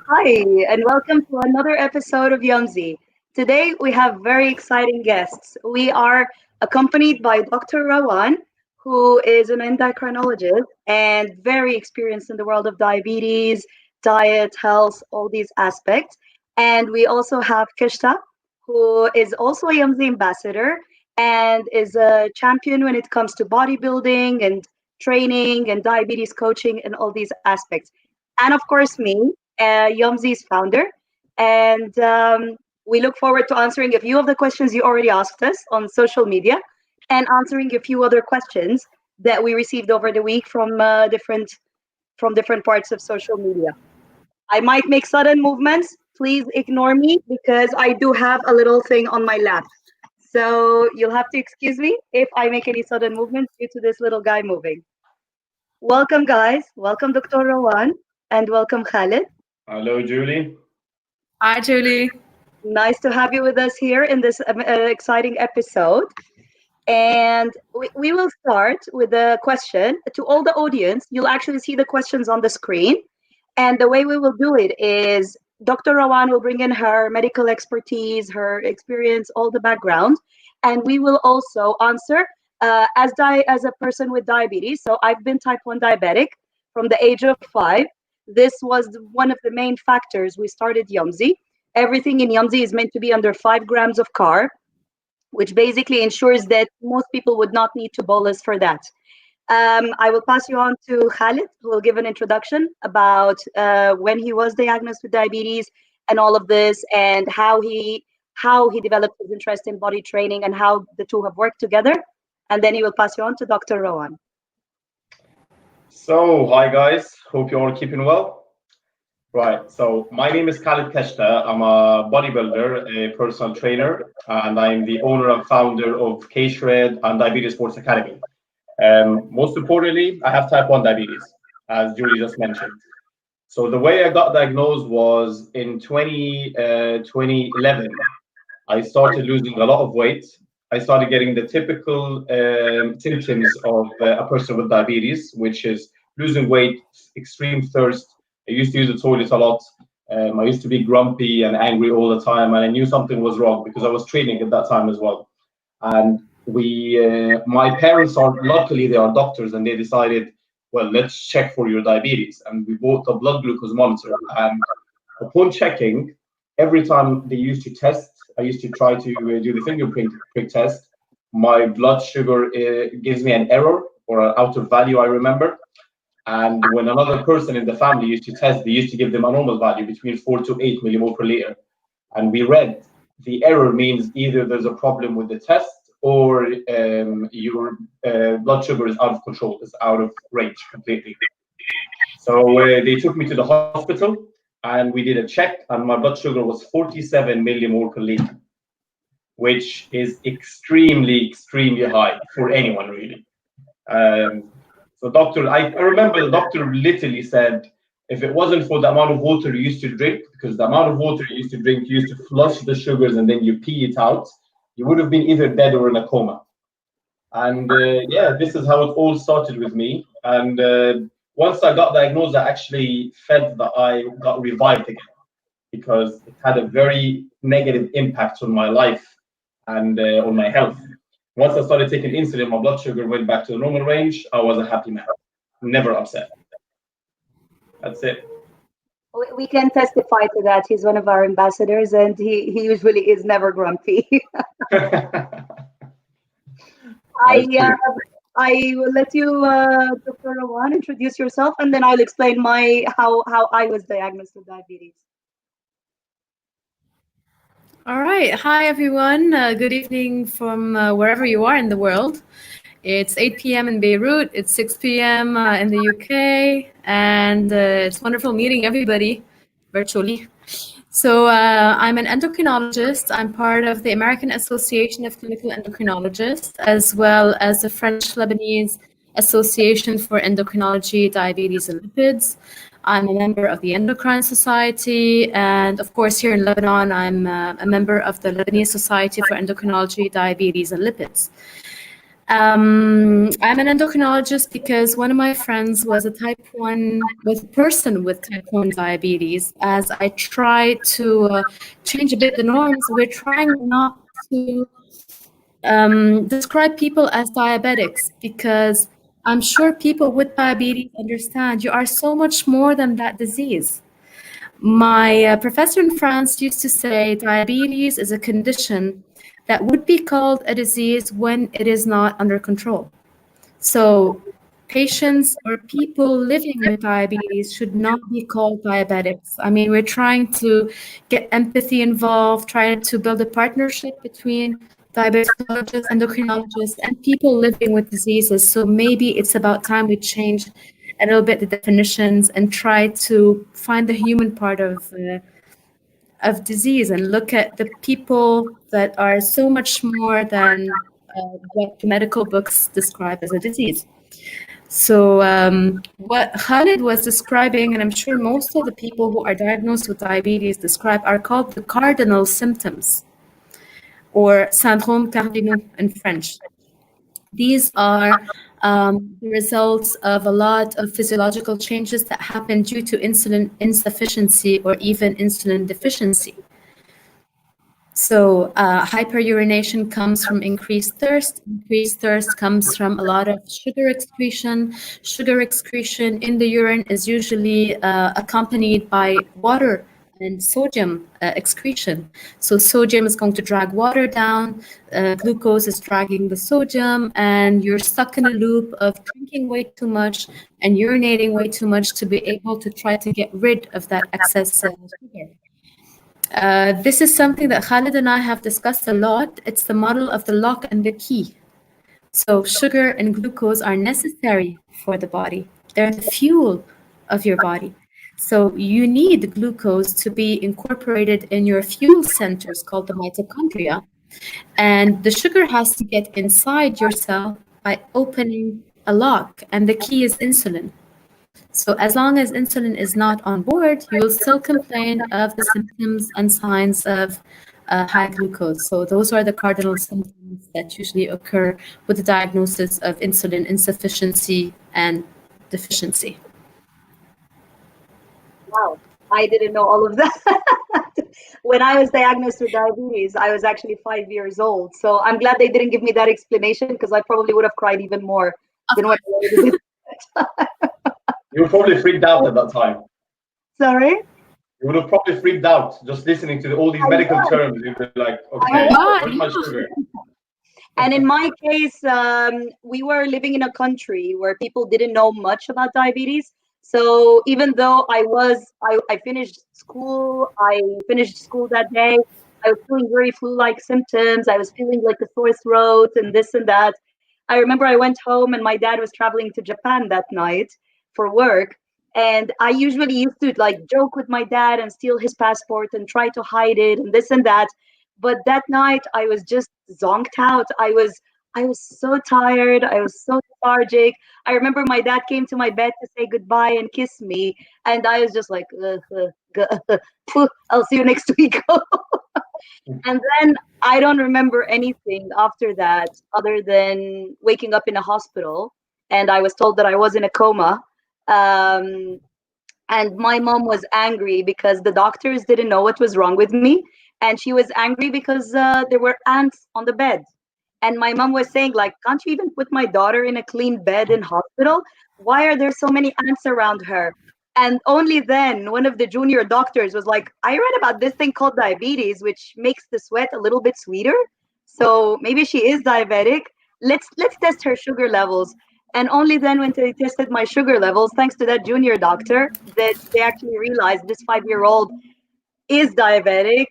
Hi, and welcome to another episode of Yummzy. Today we have very exciting guests. We are accompanied by Dr. Rawan, who is an endocrinologist and very experienced in the world of diabetes, diet, health, all these aspects. And we also have Keshta, who is also a Yummzy ambassador and is a champion when it comes to bodybuilding and training and diabetes coaching and all these aspects. And of course, me, Yummzy's founder. And we look forward to answering a few of the questions you already asked us on social media and answering a few other questions that we received over the week from different parts of social media. I might make sudden movements. Please ignore me because I do have a little thing on my lap. So you'll have to excuse me if I make any sudden movements due to this little guy moving. Welcome, guys. Welcome, Dr. Rawan, and welcome, Khalid. Hello, Julie. Hi, Julie. Nice to have you with us here in this exciting episode. And we will start with a question to all the audience. You'll actually see the questions on the screen. And the way we will do it is Dr. Rawan will bring in her medical expertise, her experience, all the background. And we will also answer as a person with diabetes. So I've been type 1 diabetic from the age of 5. This was one of the main factors we started Yummzy. Everything in Yummzy is meant to be under 5 grams of carb, which basically ensures that most people would not need to bolus for that. I will pass you on to Khalid, who will give an introduction about when he was diagnosed with diabetes and all of this, and how he developed his interest in body training and how the two have worked together. And then he will pass you on to Dr. Rowan. So, hi guys. Hope you're all keeping well. Right. So, my name is Khalid Keshta. I'm a bodybuilder, a personal trainer, and I'm the owner and founder of Keshta and Diabetes Sports Academy. Most importantly, I have type 1 diabetes, as Julie just mentioned. So, the way I got diagnosed was in 2011. I started losing a lot of weight. I started getting the typical symptoms of a person with diabetes, which is losing weight, extreme thirst. I used to use the toilet a lot. I used to be grumpy and angry all the time, and I knew something was wrong because I was training at that time as well. And my parents are luckily they are doctors, and they decided, well, let's check for your diabetes, and we bought a blood glucose monitor. And upon checking, every time they used to test, I used to try to do the fingerprint prick test. My blood sugar gives me an error or an out of value, I remember. And when another person in the family used to test, they used to give them a normal value between 4 to 8 millimole per liter. And we read the error means either there's a problem with the test or your blood sugar is out of control, is out of range completely. So they took me to the hospital and we did a check, and my blood sugar was 47 millimole per liter, which is extremely, extremely high for anyone, really. So I remember the doctor literally said, if it wasn't for the amount of water you used to drink, because the amount of water you used to drink, you used to flush the sugars and then you pee it out, you would have been either dead or in a coma. And yeah, this is how it all started with me. And once I got diagnosed, I actually felt that I got revived again because it had a very negative impact on my life and on my health. Once I started taking insulin, my blood sugar went back to the normal range. I was a happy man, never upset. That's it. We can testify to that. He's one of our ambassadors, and he usually is never grumpy. I will let you, Dr. Rawan, introduce yourself, and then I'll explain how I was diagnosed with diabetes. All right. Hi, everyone. Good evening from wherever you are in the world. It's 8 p.m. in Beirut. It's 6 p.m. In the UK. And it's wonderful meeting everybody virtually. So I'm an endocrinologist. I'm part of the American Association of Clinical Endocrinologists, as well as the French-Lebanese Association for Endocrinology, Diabetes, and Lipids. I'm a member of the Endocrine Society, and of course here in Lebanon, I'm a member of the Lebanese Society for Endocrinology, Diabetes, and Lipids. I'm an endocrinologist because one of my friends was a person with type 1 diabetes. As I try to change a bit the norms, we're trying not to describe people as diabetics because I'm sure people with diabetes understand you are so much more than that disease. My professor in France used to say diabetes is a condition that would be called a disease when it is not under control. So patients or people living with diabetes should not be called diabetics. I mean, we're trying to get empathy involved, trying to build a partnership between diabetologists, endocrinologists, and people living with diseases. So maybe it's about time we change a little bit the definitions and try to find the human part of disease and look at the people that are so much more than what medical books describe as a disease. So what Khalid was describing, and I'm sure most of the people who are diagnosed with diabetes describe, are called the cardinal symptoms, or syndrome cardinal in French. These are the results of a lot of physiological changes that happen due to insulin insufficiency or even insulin deficiency. So hyperurination comes from increased thirst. Increased thirst comes from a lot of sugar excretion. Sugar excretion in the urine is usually accompanied by water and sodium excretion. So sodium is going to drag water down, glucose is dragging the sodium, and you're stuck in a loop of drinking way too much and urinating way too much to be able to try to get rid of that excess sugar. This is something that Khalid and I have discussed a lot. It's the model of the lock and the key. So sugar and glucose are necessary for the body. They're the fuel of your body. So you need glucose to be incorporated in your fuel centers called the mitochondria. And the sugar has to get inside your cell by opening a lock, and the key is insulin. So as long as insulin is not on board, you will still complain of the symptoms and signs of high glucose. So those are the cardinal symptoms that usually occur with the diagnosis of insulin insufficiency and deficiency. Wow, I didn't know all of that. When I was diagnosed with diabetes, I was actually 5 years old. So I'm glad they didn't give me that explanation because I probably would have cried even more than what I already did. You were probably freaked out at that time. Sorry? You would have probably freaked out just listening to all these medical terms. You'd be like, okay, where's my sugar? And in my case, we were living in a country where people didn't know much about diabetes. So even though I finished school that day, I was feeling very flu-like symptoms. I was feeling like a sore throat and this and that. I remember I went home and my dad was traveling to Japan that night for work. And I usually used to like joke with my dad and steal his passport and try to hide it and this and that. But that night I was just zonked out. I was so tired. I was so lethargic. I remember my dad came to my bed to say goodbye and kiss me, and I was just like, I'll see you next week. And then I don't remember anything after that other than waking up in a hospital, and I was told that I was in a coma. Um, and my mom was angry because the doctors didn't know what was wrong with me, and she was angry because there were ants on the bed. And my mom was saying, like, can't you even put my daughter in a clean bed in hospital? Why are there so many ants around her? And only then one of the junior doctors was like, I read about this thing called diabetes, which makes the sweat a little bit sweeter, so maybe she is diabetic. Let's test her sugar levels. And only then when they tested my sugar levels, thanks to that junior doctor, that they actually realized this 5-year-old is diabetic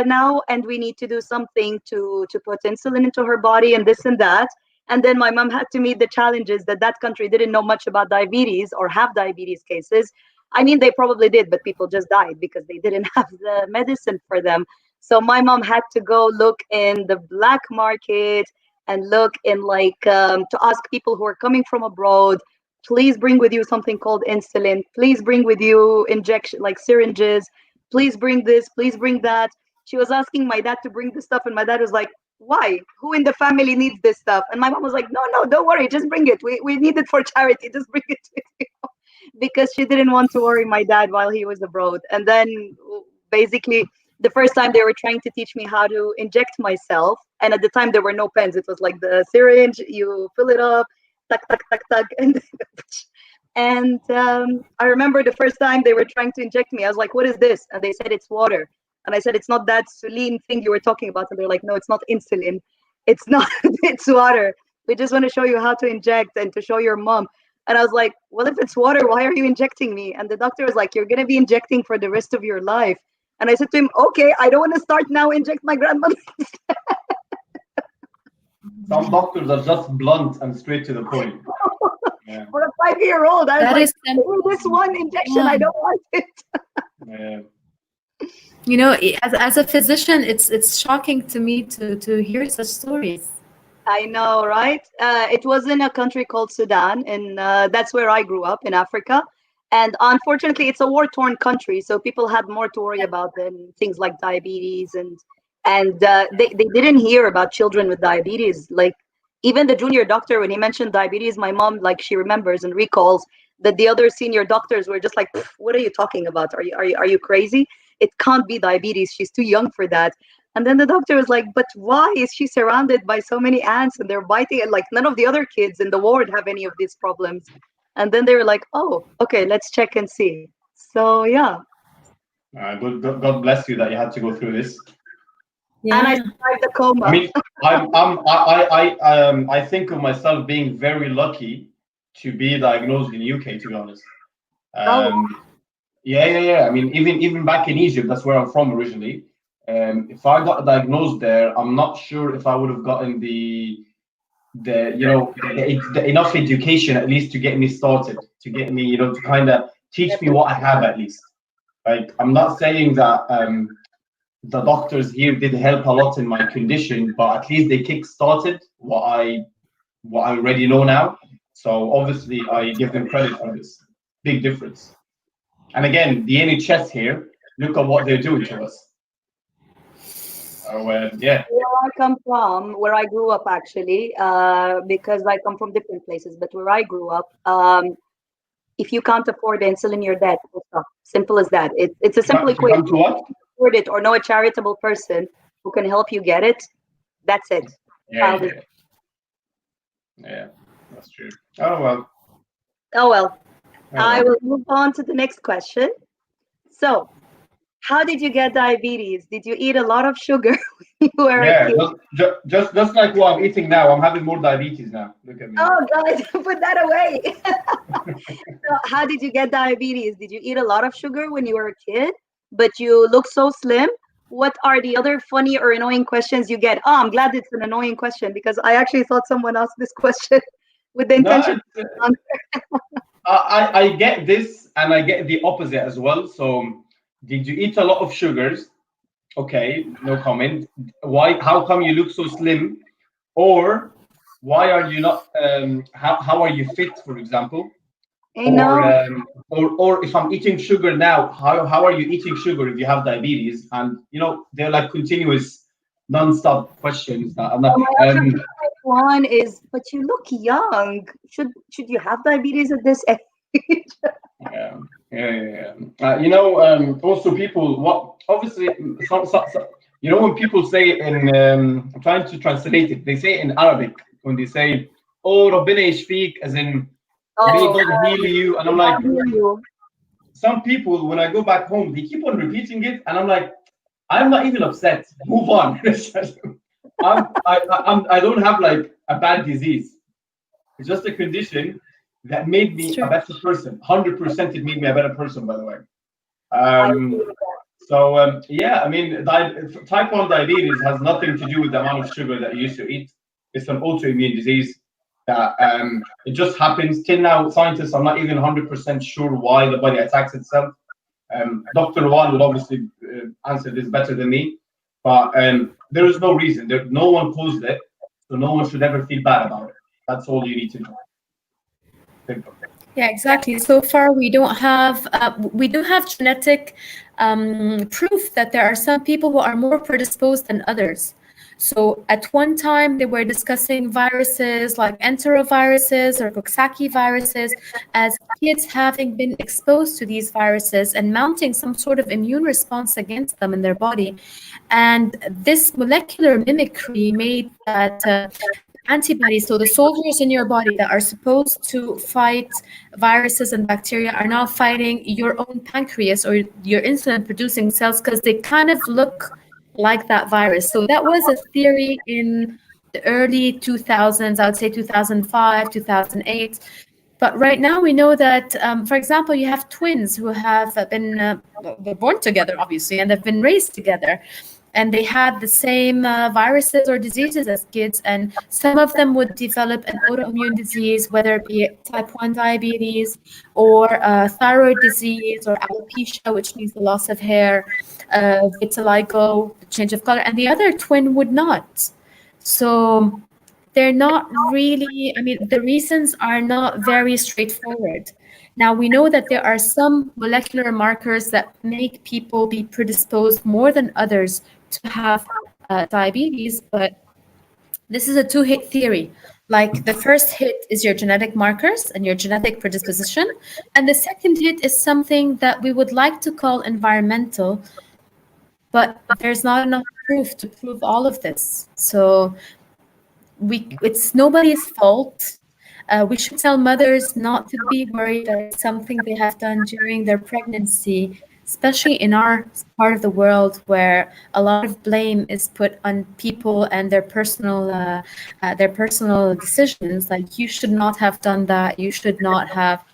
now, and we need to do something to put insulin into her body and this and that. And then my mom had to meet the challenges that that country didn't know much about diabetes or have diabetes cases. I mean, they probably did, but people just died because they didn't have the medicine for them. So my mom had to go look in the black market and look in like to ask people who are coming from abroad, please bring with you something called insulin. Please bring with you injection, like syringes. Please bring this. Please bring that. She was asking my dad to bring the stuff, and my dad was like, why? Who in the family needs this stuff? And my mom was like, no, don't worry, just bring it. We need it for charity. Just bring it with you. Because she didn't want to worry my dad while he was abroad. And then basically the first time they were trying to teach me how to inject myself. And at the time there were no pens. It was like the syringe, you fill it up, tuck, tuck, tuck, tuck. And I remember the first time they were trying to inject me, I was like, what is this? And they said, it's water. And I said, it's not that saline thing you were talking about. And they're like, no, it's not insulin. It's not, it's water. We just want to show you how to inject and to show your mom. And I was like, well, if it's water, why are you injecting me? And the doctor was like, you're going to be injecting for the rest of your life. And I said to him, okay, I don't want to start now, inject my grandmother. Some doctors are just blunt and straight to the point. Yeah. For a 5-year-old, I was like, this one injection, I don't want it. Yeah. You know, as a physician, it's shocking to me to hear such stories. I know, right? It was in a country called Sudan, and that's where I grew up in Africa. And unfortunately, it's a war-torn country, so people had more to worry about than things like diabetes, and they didn't hear about children with diabetes. Like even the junior doctor, when he mentioned diabetes, my mom, like, she remembers and recalls that the other senior doctors were just like, "What are you talking about? Are you crazy? It can't be diabetes. She's too young for that." And then the doctor was like, "But why is she surrounded by so many ants and they're biting? And like none of the other kids in the ward have any of these problems." And then they were like, "Oh, okay, let's check and see." So yeah. God bless you that you had to go through this. Yeah. And I survived the coma. I mean, I think of myself being very lucky to be diagnosed in UK, to be honest. Yeah. I mean, even back in Egypt, that's where I'm from originally. If I got diagnosed there, I'm not sure if I would have gotten the enough education at least to get me started, to get me, to kind of teach me what I have at least. Like, I'm not saying that the doctors here did help a lot in my condition, but at least they kick-started what I already know now. So obviously I give them credit for this. Big difference. And again, the NHS here, look at what they're doing to us. Yeah. Where I come from, where I grew up actually, because I come from different places, but where I grew up, if you can't afford insulin, you're dead. Simple as that. It's a simple equation. To what? Afford it or know a charitable person who can help you get it. That's it. Yeah, that's true. Oh well. I will move on to the next question. So, how did you get diabetes? Did you eat a lot of sugar when you were a kid? Just like what I'm eating now. I'm having more diabetes now. Look at me. Oh, guys, put that away. So how did you get diabetes? Did you eat a lot of sugar when you were a kid, but you look so slim? What are the other funny or annoying questions you get? Oh, I'm glad it's an annoying question because I actually thought someone asked this question with the intention. I get this and I get the opposite as well. So, did you eat a lot of sugars? Okay, no comment. Why? How come you look so slim? Or why are you not? How are you fit, for example? Or if I'm eating sugar now, how are you eating sugar if you have diabetes? And they're like continuous, non-stop questions. One is, but you look young. Should you have diabetes at this age? Yeah. Also people, obviously, when people say in, I'm trying to translate it, they say in Arabic, when they say, "Oh, Rabbina yashfik," as in, may God heal you. And I'm like, some people, when I go back home, they keep on repeating it. And I'm like, I'm not even upset. Move on. I don't have like a bad disease. It's just a condition that made me a better person. 100% it made me a better person, by the way. Yeah, I mean, type 1 diabetes has nothing to do with the amount of sugar that you used to eat. It's an autoimmune disease that it just happens. Till now, scientists are not even 100% sure why the body attacks itself. Dr. Rawan will obviously answer this better than me, but there is no reason. No one caused it, so no one should ever feel bad about it. That's all you need to know. Yeah, exactly. So far, we do have genetic proof that there are some people who are more predisposed than others. So at one time, they were discussing viruses like enteroviruses or Coxsackie viruses as kids having been exposed to these viruses and mounting some sort of immune response against them in their body. And this molecular mimicry made that antibodies, so the soldiers in your body that are supposed to fight viruses and bacteria, are now fighting your own pancreas or your insulin producing cells because they kind of look like that virus. So that was a theory in the early 2000s, I would say 2005, 2008. But right now we know that, for example, you have twins who have been they're born together, obviously, and they've been raised together. And they had the same viruses or diseases as kids, and some of them would develop an autoimmune disease, whether it be type 1 diabetes or thyroid disease or alopecia, which means the loss of hair, vitiligo, the change of color, and the other twin would not. So they're not really, I mean, the reasons are not very straightforward. Now, we know that there are some molecular markers that make people be predisposed more than others to have diabetes, but this is a two-hit theory. Like the first hit is your genetic markers and your genetic predisposition, and the second hit is something that we would like to call environmental, but there's not enough proof to prove all of this. So it's nobody's fault. We should tell mothers not to be worried that it's something they have done during their pregnancy, especially in our part of the world where a lot of blame is put on people and their personal decisions. Like, you should not have done that. You should not have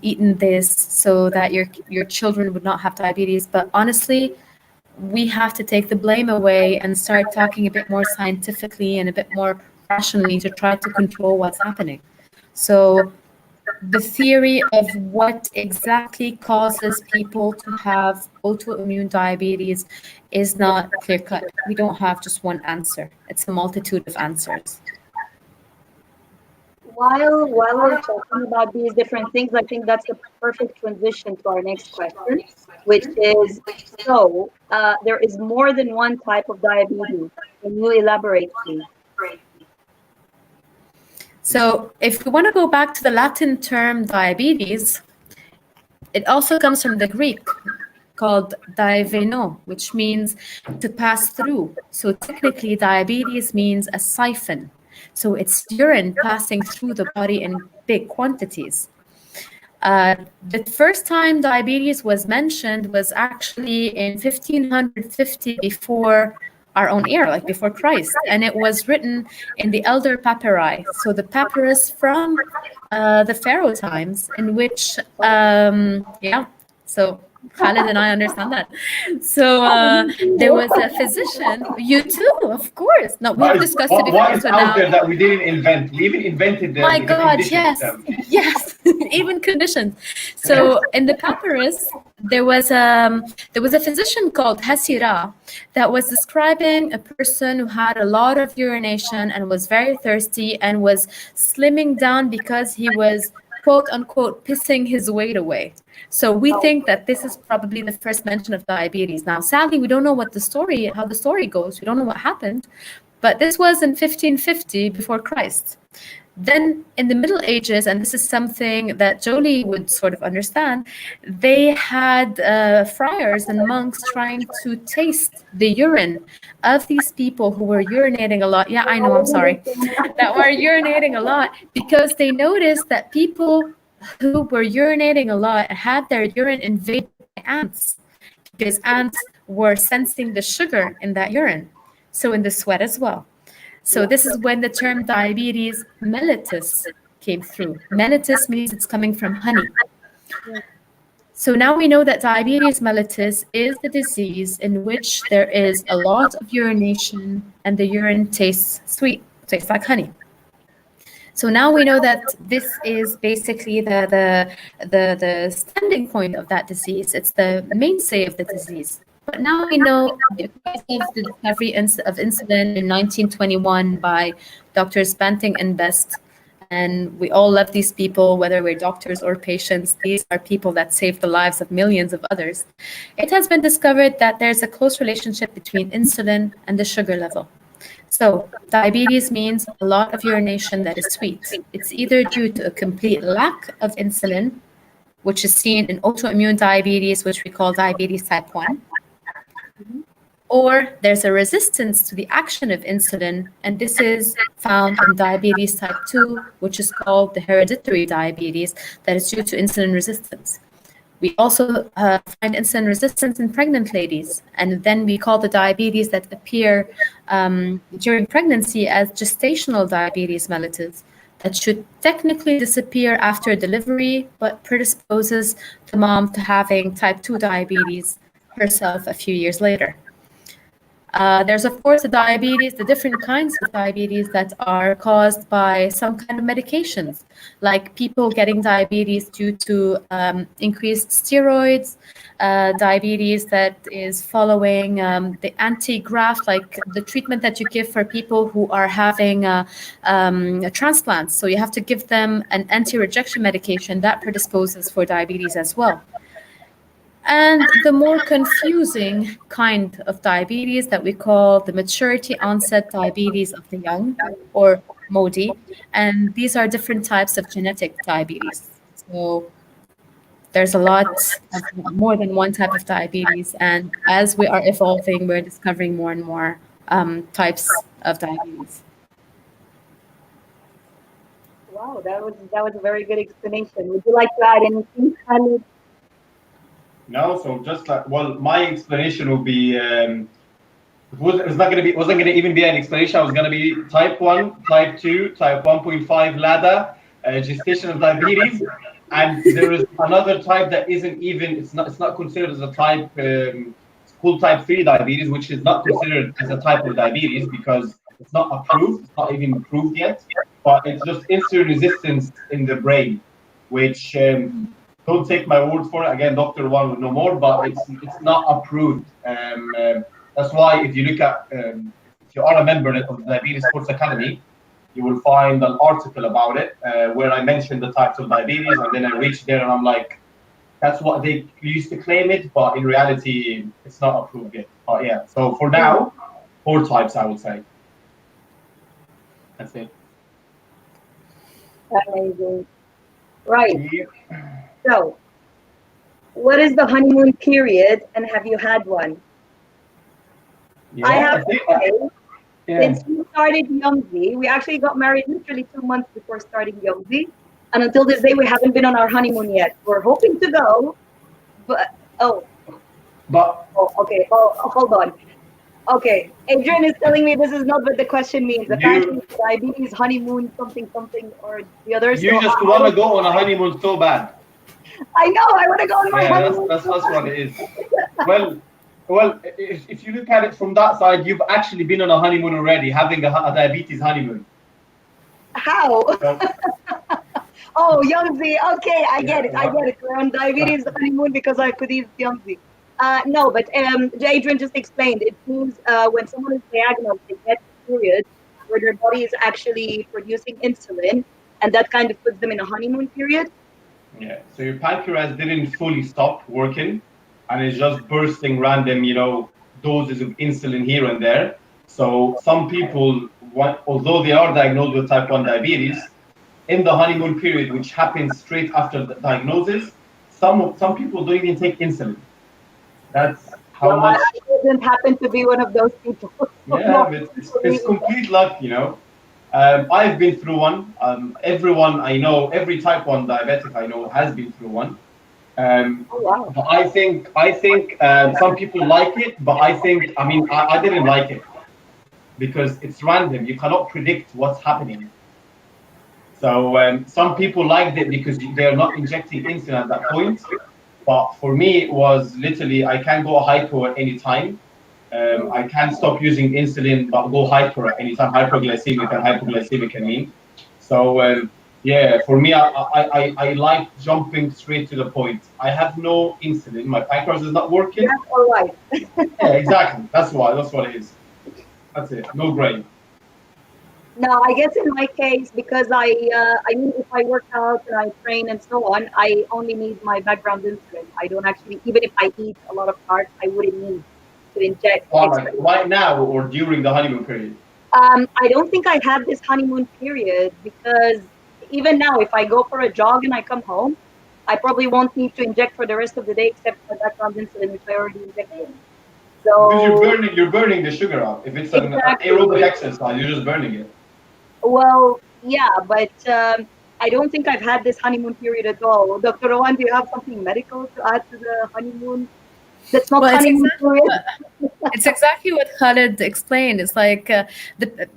eaten this so that your children would not have diabetes. But honestly, we have to take the blame away and start talking a bit more scientifically and a bit more rationally to try to control what's happening. So the theory of what exactly causes people to have autoimmune diabetes is not clear-cut. We don't have just one answer. It's a multitude of answers. While we're talking about these different things, I think that's the perfect transition to our next question, which is, so there is more than one type of diabetes. Can you elaborate, please? So if we want to go back to the Latin term diabetes, it also comes from the Greek called diaveno, which means to pass through. So technically, diabetes means a siphon. So it's urine passing through the body in big quantities. The first time diabetes was mentioned was actually in 1550 before our own era, like before Christ. And it was written in the Elder Papyri. So the papyrus from the Pharaoh times, in which, so Khalid and I understand that. So there was a physician. You too, of course. No, we have discussed it before. What is out there that we didn't invent? We even invented the yes, yes, even conditions. So in the papyrus, there was a physician called Hasira that was describing a person who had a lot of urination and was very thirsty and was slimming down because he was, quote unquote, pissing his weight away. So we think that this is probably the first mention of diabetes. Now, sadly, we don't know how the story goes. We don't know what happened, but this was in 1550 before Christ. Then in the Middle Ages, and this is something that Jolie would sort of understand, they had friars and monks trying to taste the urine of these people who were urinating a lot. Yeah, I know, I'm sorry. That were urinating a lot, because they noticed that people who were urinating a lot had their urine invaded by ants, because ants were sensing the sugar in that urine. So in the sweat as well. So this is when the term diabetes mellitus came through. Mellitus means it's coming from honey. So now we know that diabetes mellitus is the disease in which there is a lot of urination and the urine tastes sweet, tastes like honey. So now we know that this is basically the standing point of that disease. It's the mainstay of the disease. But now we know, because of the discovery of insulin in 1921 by Drs. Banting and Best, and we all love these people, whether we're doctors or patients. These are people that save the lives of millions of others. It has been discovered that there's a close relationship between insulin and the sugar level. So, diabetes means a lot of urination that is sweet. It's either due to a complete lack of insulin, which is seen in autoimmune diabetes, which we call diabetes type 1, or there's a resistance to the action of insulin, and this is found in diabetes type 2, which is called the hereditary diabetes that is due to insulin resistance. We also find insulin resistance in pregnant ladies, and then we call the diabetes that appear during pregnancy as gestational diabetes mellitus that should technically disappear after delivery, but predisposes the mom to having type 2 diabetes herself a few years later. There's, of course, the different kinds of diabetes that are caused by some kind of medications, like people getting diabetes due to increased steroids, diabetes that is following the anti-graft, like the treatment that you give for people who are having a transplant. So you have to give them an anti-rejection medication that predisposes for diabetes as well. And the more confusing kind of diabetes that we call the maturity onset diabetes of the young, or MODY, and these are different types of genetic diabetes. So there's a lot of more than one type of diabetes, and as we are evolving, we're discovering more and more types of diabetes. Wow, that was a very good explanation. Would you like to add anything, Khalid? No, so just like, well, my explanation would be, wasn't going to even be an explanation. I was going to be type 1, type 2, type 1.5 LADA, gestational diabetes, and there is another type that isn't even, it's not considered as a type, it's called type 3 diabetes, which is not considered as a type of diabetes because it's not approved, it's not even approved yet, but it's just insulin resistance in the brain, which, don't take my word for it. Again, Dr. Rawan would know more, but it's not approved. That's why if you look at, if you are a member of the Diabetes Sports Academy, you will find an article about it where I mentioned the types of diabetes, and then I reached there and I'm like, that's what they used to claim it, but in reality, it's not approved yet. But yeah, so for now, 4 types, I would say. That's it. Amazing. Right. So, what is the honeymoon period, and have you had one? Yeah, I have to say, since we started Yummzy, we actually got married literally 2 months before starting Yummzy, and until this day, we haven't been on our honeymoon yet. We're hoping to go, but okay. Hold on. Okay, Adrian is telling me this is not what the question means. Apparently, diabetes, honeymoon, something, or the others. You just want to go on a honeymoon so bad. I know, I want to go on my honeymoon. That's what it is. Well, if you look at it from that side, you've actually been on a honeymoon already, having a diabetes honeymoon. How? Oh, Yummzy. Okay, I get it. We're on diabetes honeymoon because I could eat Yummzy. No, but Adrian just explained. It means when someone is diagnosed, they get a period where their body is actually producing insulin, and that kind of puts them in a honeymoon period. Yeah, so your pancreas didn't fully stop working, and it's just bursting random, doses of insulin here and there. So some people, although they are diagnosed with type 1 diabetes, in the honeymoon period, which happens straight after the diagnosis, some people don't even take insulin. That's how much. I didn't happen to be one of those people. Yeah, it's complete luck, I've been through one. Everyone I know, every type 1 diabetic I know has been through one. Wow. But I think some people like it, but I didn't like it because it's random. You cannot predict what's happening. So some people liked it because they're not injecting insulin at that point. But for me, it was literally, I can't go hypo at any time. I can't stop using insulin, but go hyper at any time, hyperglycemic and hypoglycemic, I mean. So, for me, I like jumping straight to the point. I have no insulin. My pancreas is not working. That's all right. Yeah, exactly. That's what it is. That's it. No brain. No, I guess in my case, because I mean, if I work out and I train and so on, I only need my background insulin. I don't actually, even if I eat a lot of carbs, I wouldn't need to inject. Like right now or during the honeymoon period? I don't think I had this honeymoon period because even now, if I go for a jog and I come home, I probably won't need to inject for the rest of the day except for background insulin, which I already injected. Because So you're burning the sugar out. If it's an exactly. aerobic exercise, you're just burning it. Well, yeah, but I don't think I've had this honeymoon period at all. Dr. Rawan, do you have something medical to add to the honeymoon? That's not Well, honeymoon period. it's exactly what Khalid explained. It's like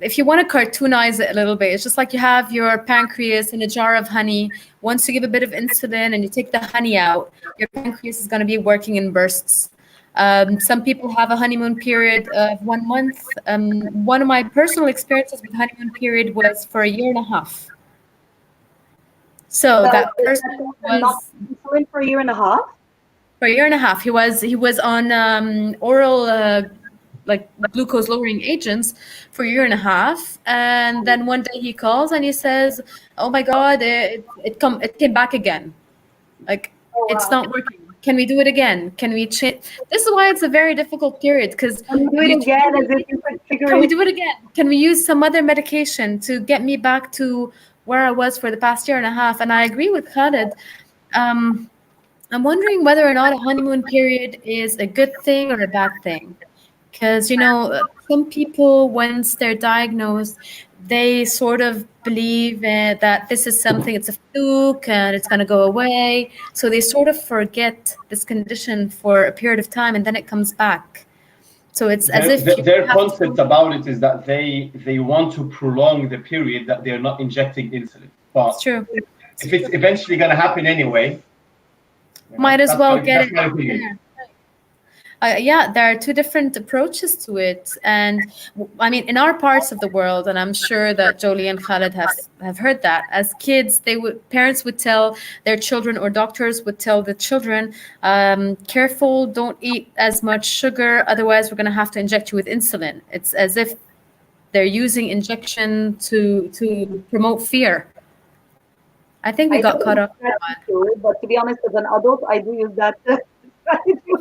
if you want to cartoonize it a little bit, it's just like you have your pancreas in a jar of honey. Once you give a bit of insulin and you take the honey out, your pancreas is going to be working in bursts. Some people have a honeymoon period of 1 month. One of my personal experiences with honeymoon period was for a year and a half. So So that is person that person not was insulin for a year and a half? for a year and a half. He was on oral like glucose lowering agents for a year and a half, and then one day he calls and he says, "Oh my God, it came back again. Like Oh it's wow. not working. Can we do it again? Can we change?" This is why it's a very difficult period because Can you do it again as if you could figure can we it? do it again? Can we use some other medication to get me back to where I was for the past year and a half? And I agree with Khalid. Um, I'm wondering whether or not a honeymoon period is a good thing or a bad thing. Because, some people, once they're diagnosed, they sort of believe that this is something, it's a fluke and it's going to go away. So they sort of forget this condition for a period of time and then it comes back. So it's as if you Their have concept to. about it is that they want to prolong the period that they're not injecting insulin. But It's true. if it's eventually going to happen anyway, Might as well get that's it my out opinion. there. Yeah, there are two different approaches to it, and I mean, in our parts of the world, and I'm sure that Jolie and Khaled have heard that. As kids, parents would tell their children, or doctors would tell the children, "Careful, don't eat as much sugar, otherwise we're going to have to inject you with insulin." It's as if they're using injection to promote fear. I think we I got don't caught use up. that too, but to be honest, as an adult, I do use that strategy.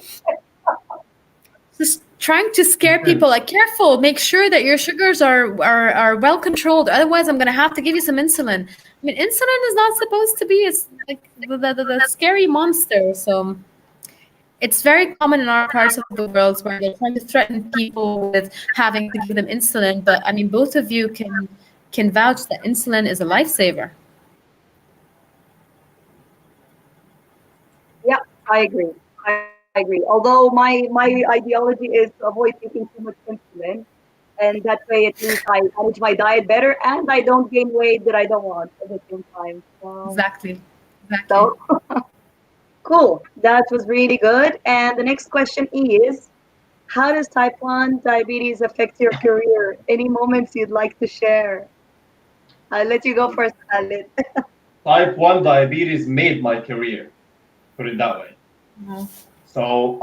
Just trying to scare people, like, careful, make sure that your sugars are well controlled, otherwise I'm going to have to give you some insulin. I mean, insulin is not supposed to be, it's like the scary monster. So it's very common in our parts of the world where they're trying to threaten people with having to give them insulin. But I mean, both of you can vouch that insulin is a lifesaver. Yeah, I agree. I agree. Although my ideology is to avoid taking too much insulin, and that way at least I manage my diet better and I don't gain weight that I don't want at the same time. Exactly. So cool. That was really good. And the next question is, how does type 1 diabetes affect your career? Any moments you'd like to share? I'll let you go first, Khalid. Type 1 diabetes made my career, put it that way. Mhm. So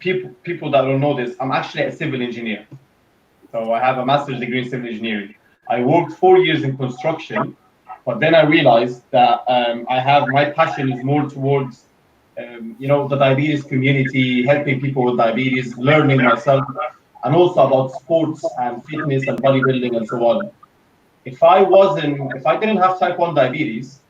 people that don't know this, I'm actually a civil engineer. So I have a master's degree in civil engineering. I worked 4 years in construction, but then I realized that my passion is more towards, the diabetes community, helping people with diabetes, learning myself, and also about sports and fitness and bodybuilding and so on. If I didn't have type 1 diabetes,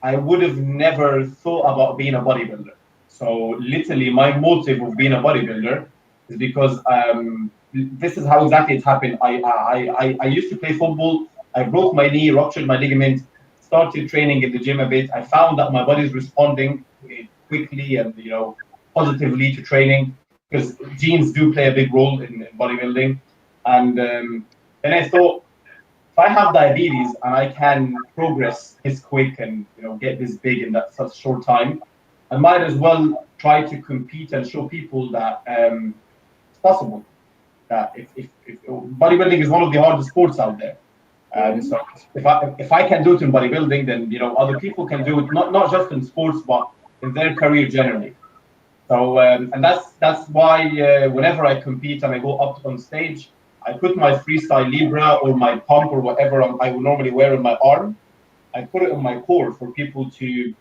I would have never thought about being a bodybuilder. So literally, my motive of being a bodybuilder is because this is how exactly it happened. I used to play football. I broke my knee, ruptured my ligament, started training in the gym a bit. I found that my body is responding quickly and positively to training because genes do play a big role in bodybuilding. And then I thought, if I have diabetes and I can progress this quick and get this big in that such short time, I might as well try to compete and show people that it's possible. That if bodybuilding is one of the hardest sports out there, and so if I can do it in bodybuilding, then other people can do it not just in sports but in their career generally. So and that's why whenever I compete and I go up on stage, I put my freestyle Libra or my pump or whatever I would normally wear on my arm. I put it on my core for people to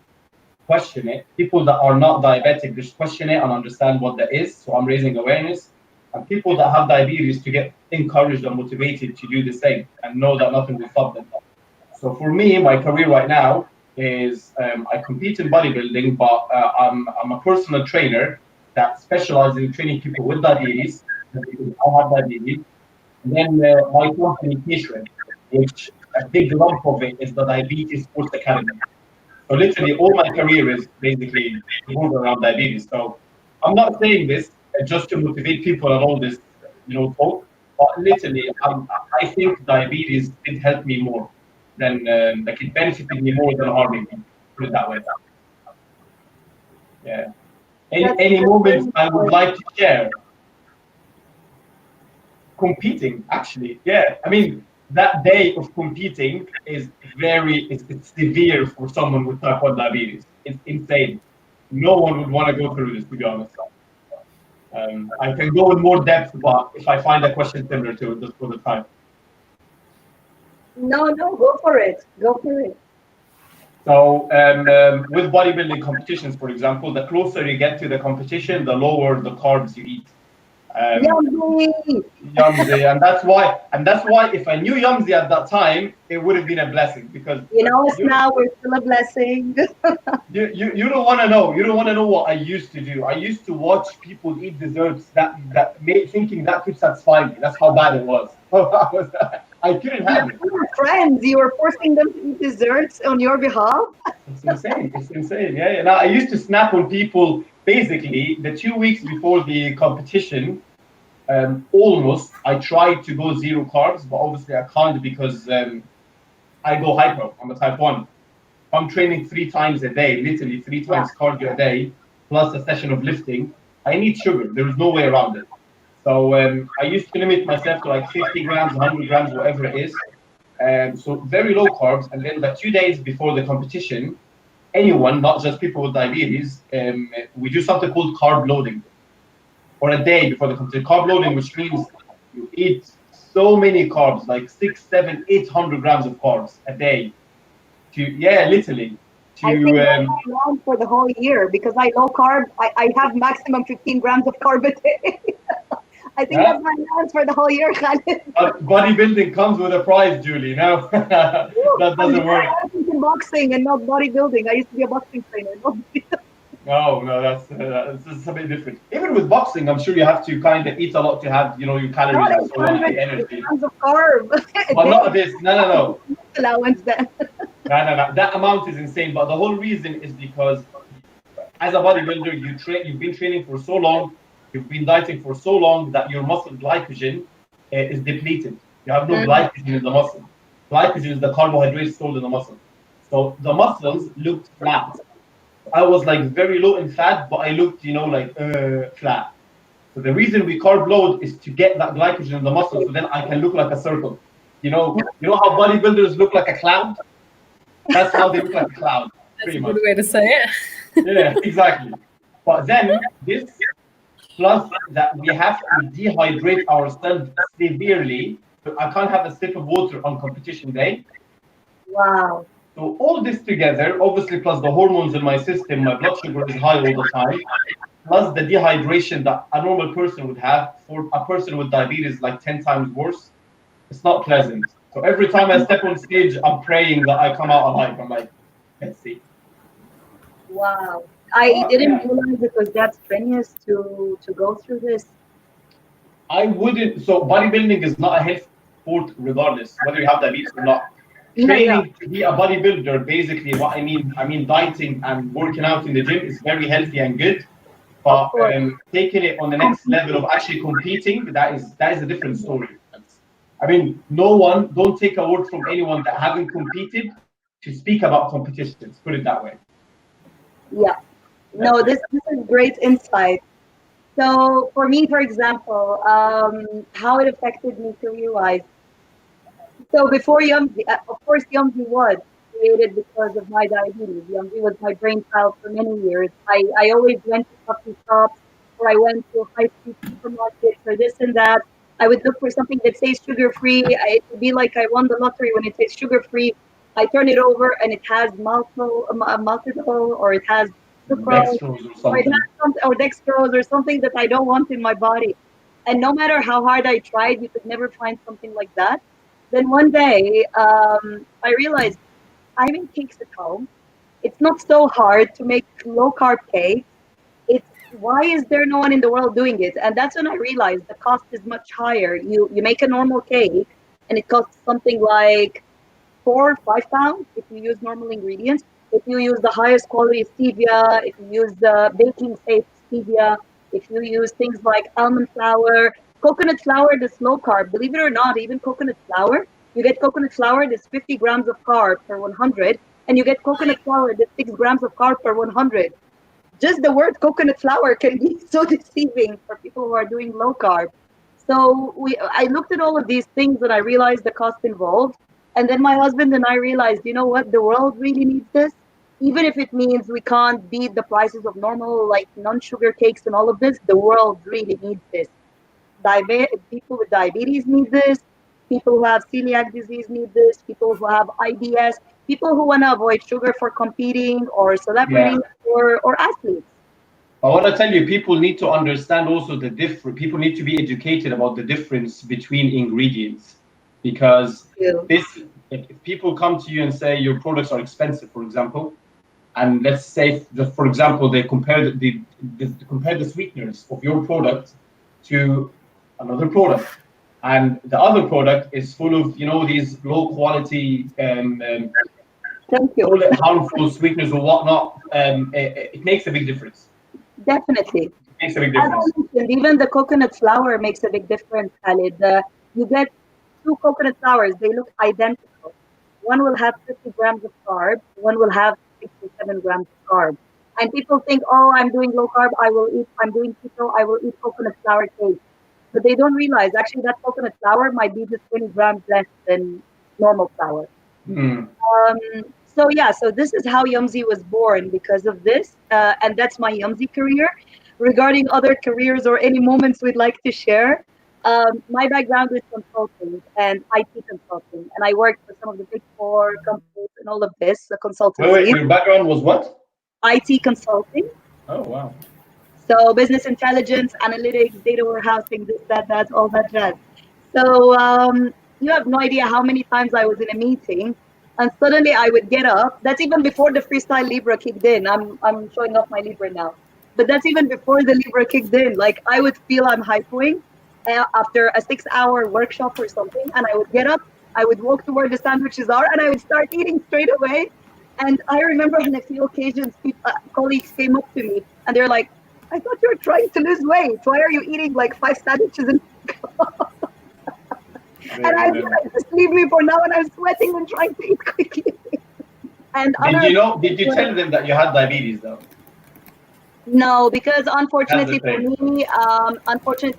question it. People that are not diabetic just question it and understand what that is. So I'm raising awareness. and people that have diabetes to get encouraged and motivated to do the same and know that nothing will stop them. So for me, my career right now is I compete in bodybuilding, but I'm a personal trainer that specializes in training people with diabetes. Because I have diabetes. And then my company, Keshta, which a big lump of it is the Diabetes Sports Academy. So literally all my career is basically revolved around diabetes. So I'm not saying this just to motivate people and all this, talk, but literally I think diabetes did help me more than like it benefited me more than harming me. Put it that way. Yeah. Any moments I would like to share? Competing, actually, yeah. I mean, that day of competing is it's severe for someone with type 1 diabetes. It's insane. No one would want to go through this, to be honest. I can go in more depth, but if I find a question similar to it, just for the time. No, go for it. Go for it. So with bodybuilding competitions, for example, the closer you get to the competition, the lower the carbs you eat. Yummzy. And that's why if I knew Yummzy at that time, it would have been a blessing, because Now we're still a blessing. you don't want to know. You don't want to know what I used to do. I used to watch people eat desserts that made thinking that could satisfy me. That's how bad it was. I couldn't have it. Friends, you were forcing them to eat desserts on your behalf. It's insane. It's insane. Yeah. Now I used to snap on people basically the 2 weeks before the competition. Almost I tried to go zero carbs, but obviously I can't because I go hyper. I'm a type 1. I'm training 3 times a day, literally 3 times cardio a day, plus a session of lifting. I need sugar. There is no way around it. So I used to limit myself to like 50 grams, 100 grams, whatever it is. So very low carbs. And then the 2 days before the competition, anyone, not just people with diabetes, we do something called carb loading. Or a day before the competition. Carb loading, which means you eat so many carbs, like 600, 700, 800 grams of carbs a day. Literally. I think that's my norm for the whole year, because I low carb. I have maximum 15 grams of carb a day. I think that's my norm for the whole year, Khalid. Bodybuilding comes with a prize, Julie. No, that doesn't work. I was in boxing and not bodybuilding. I used to be a boxing trainer. No, that's a bit different. Even with boxing, I'm sure you have to kind of eat a lot to have, your calories and so on, the energy. Grams of carb. But not this. No. Allowance then. No. That amount is insane. But the whole reason is because as a bodybuilder, you've been training for so long, you've been dieting for so long that your muscle glycogen is depleted. You have no glycogen in the muscle. Glycogen is the carbohydrate stored in the muscle. So the muscles looked flat. I was like very low in fat, but I looked, flat. So the reason we carb load is to get that glycogen in the muscle, so then I can look like a circle. You know how bodybuilders look like a cloud? That's how they look like a cloud. That's a good way to say it. Yeah, exactly. But then this, plus that we have to dehydrate ourselves severely. So I can't have a sip of water on competition day. Wow. So all this together, obviously, plus the hormones in my system, my blood sugar is high all the time, plus the dehydration that a normal person would have, for a person with diabetes, like 10 times worse. It's not pleasant. So every time I step on stage, I'm praying that I come out alive. I'm like, let's see. Wow. I didn't realize it was that strenuous to go through this. I wouldn't. So bodybuilding is not a health sport regardless, whether you have diabetes or not. Training to be a bodybuilder, basically what I mean dieting and working out in the gym is very healthy and good. But taking it on the next level of actually competing, that is a different story. I mean, don't take a word from anyone that haven't competed to speak about competitions. Put it that way. Yeah. No, this is great insight. So for me, for example, how it affected me career-wise. So before Yummzy, of course, Yummzy was created because of my diabetes. Yummzy was my brainchild for many years. I always went to coffee shops, or I went to high street supermarkets, or this and that. I would look for something that says sugar-free. It would be like I won the lottery when it says sugar-free. I turn it over and it has maltitol, or it has sucrose, Dextrose or something. or dextrose, or something that I don't want in my body. And no matter how hard I tried, you could never find something like that. Then one day, I realized I make cakes at home. It's not so hard to make low carb cakes. It's why is there no one in the world doing it? And that's when I realized the cost is much higher. You make a normal cake and it costs something like 4 or 5 pounds if you use normal ingredients. If you use the highest quality stevia, if you use the baking safe stevia, if you use things like almond flour, coconut flour that's low carb, believe it or not, even coconut flour, you get coconut flour that's 50 grams of carb per 100, and you get coconut flour that's 6 grams of carb per 100. Just the word coconut flour can be so deceiving for people who are doing low carb. So I looked at all of these things and I realized the cost involved. And then my husband and I realized, you know what, the world really needs this. Even if it means we can't beat the prices of normal, like non-sugar cakes and all of this, the world really needs this. People with diabetes need this. People who have celiac disease need this. People who have IBS. People who want to avoid sugar for competing or celebrities or athletes. I want to tell you, people need to understand also the different. People need to be educated about the difference between ingredients, because this, if people come to you and say your products are expensive, for example, and let's say, for example, they compare the sweeteners of your product to another product, and the other product is full of these low quality Thank you. harmful sweeteners or whatnot, it makes a big difference. Definitely. It makes a big difference. Even the coconut flour makes a big difference, Khalid. You get two coconut flours, they look identical. One will have 50 grams of carb, one will have 67 grams of carb. And people think, oh, I'm doing low carb, I'm doing keto, I will eat coconut flour cake. But they don't realize actually that coconut flour might be just 20 grams less than normal flour. So this is how Yummzy was born, because of this, and that's my Yummzy career. Regarding other careers or any moments we'd like to share, my background is consulting and IT consulting, and I worked for some of the big four companies and all of this, the consultancy. Wait, your background was what? IT consulting. Oh, wow. So business intelligence, analytics, data warehousing, this, that, all that jazz. So you have no idea how many times I was in a meeting and suddenly I would get up. That's even before the freestyle Libra kicked in. I'm showing off my Libra now. But that's even before the Libra kicked in. Like I would feel I'm hypoing after a 6-hour workshop or something. And I would get up, I would walk to where the sandwiches are and I would start eating straight away. And I remember on a few occasions, colleagues came up to me and they're like, I thought you were trying to lose weight. Why are you eating like 5 sandwiches in and I said, just leave me for now, and I'm sweating and trying to eat quickly. And did you tell them that you had diabetes though? No, because unfortunately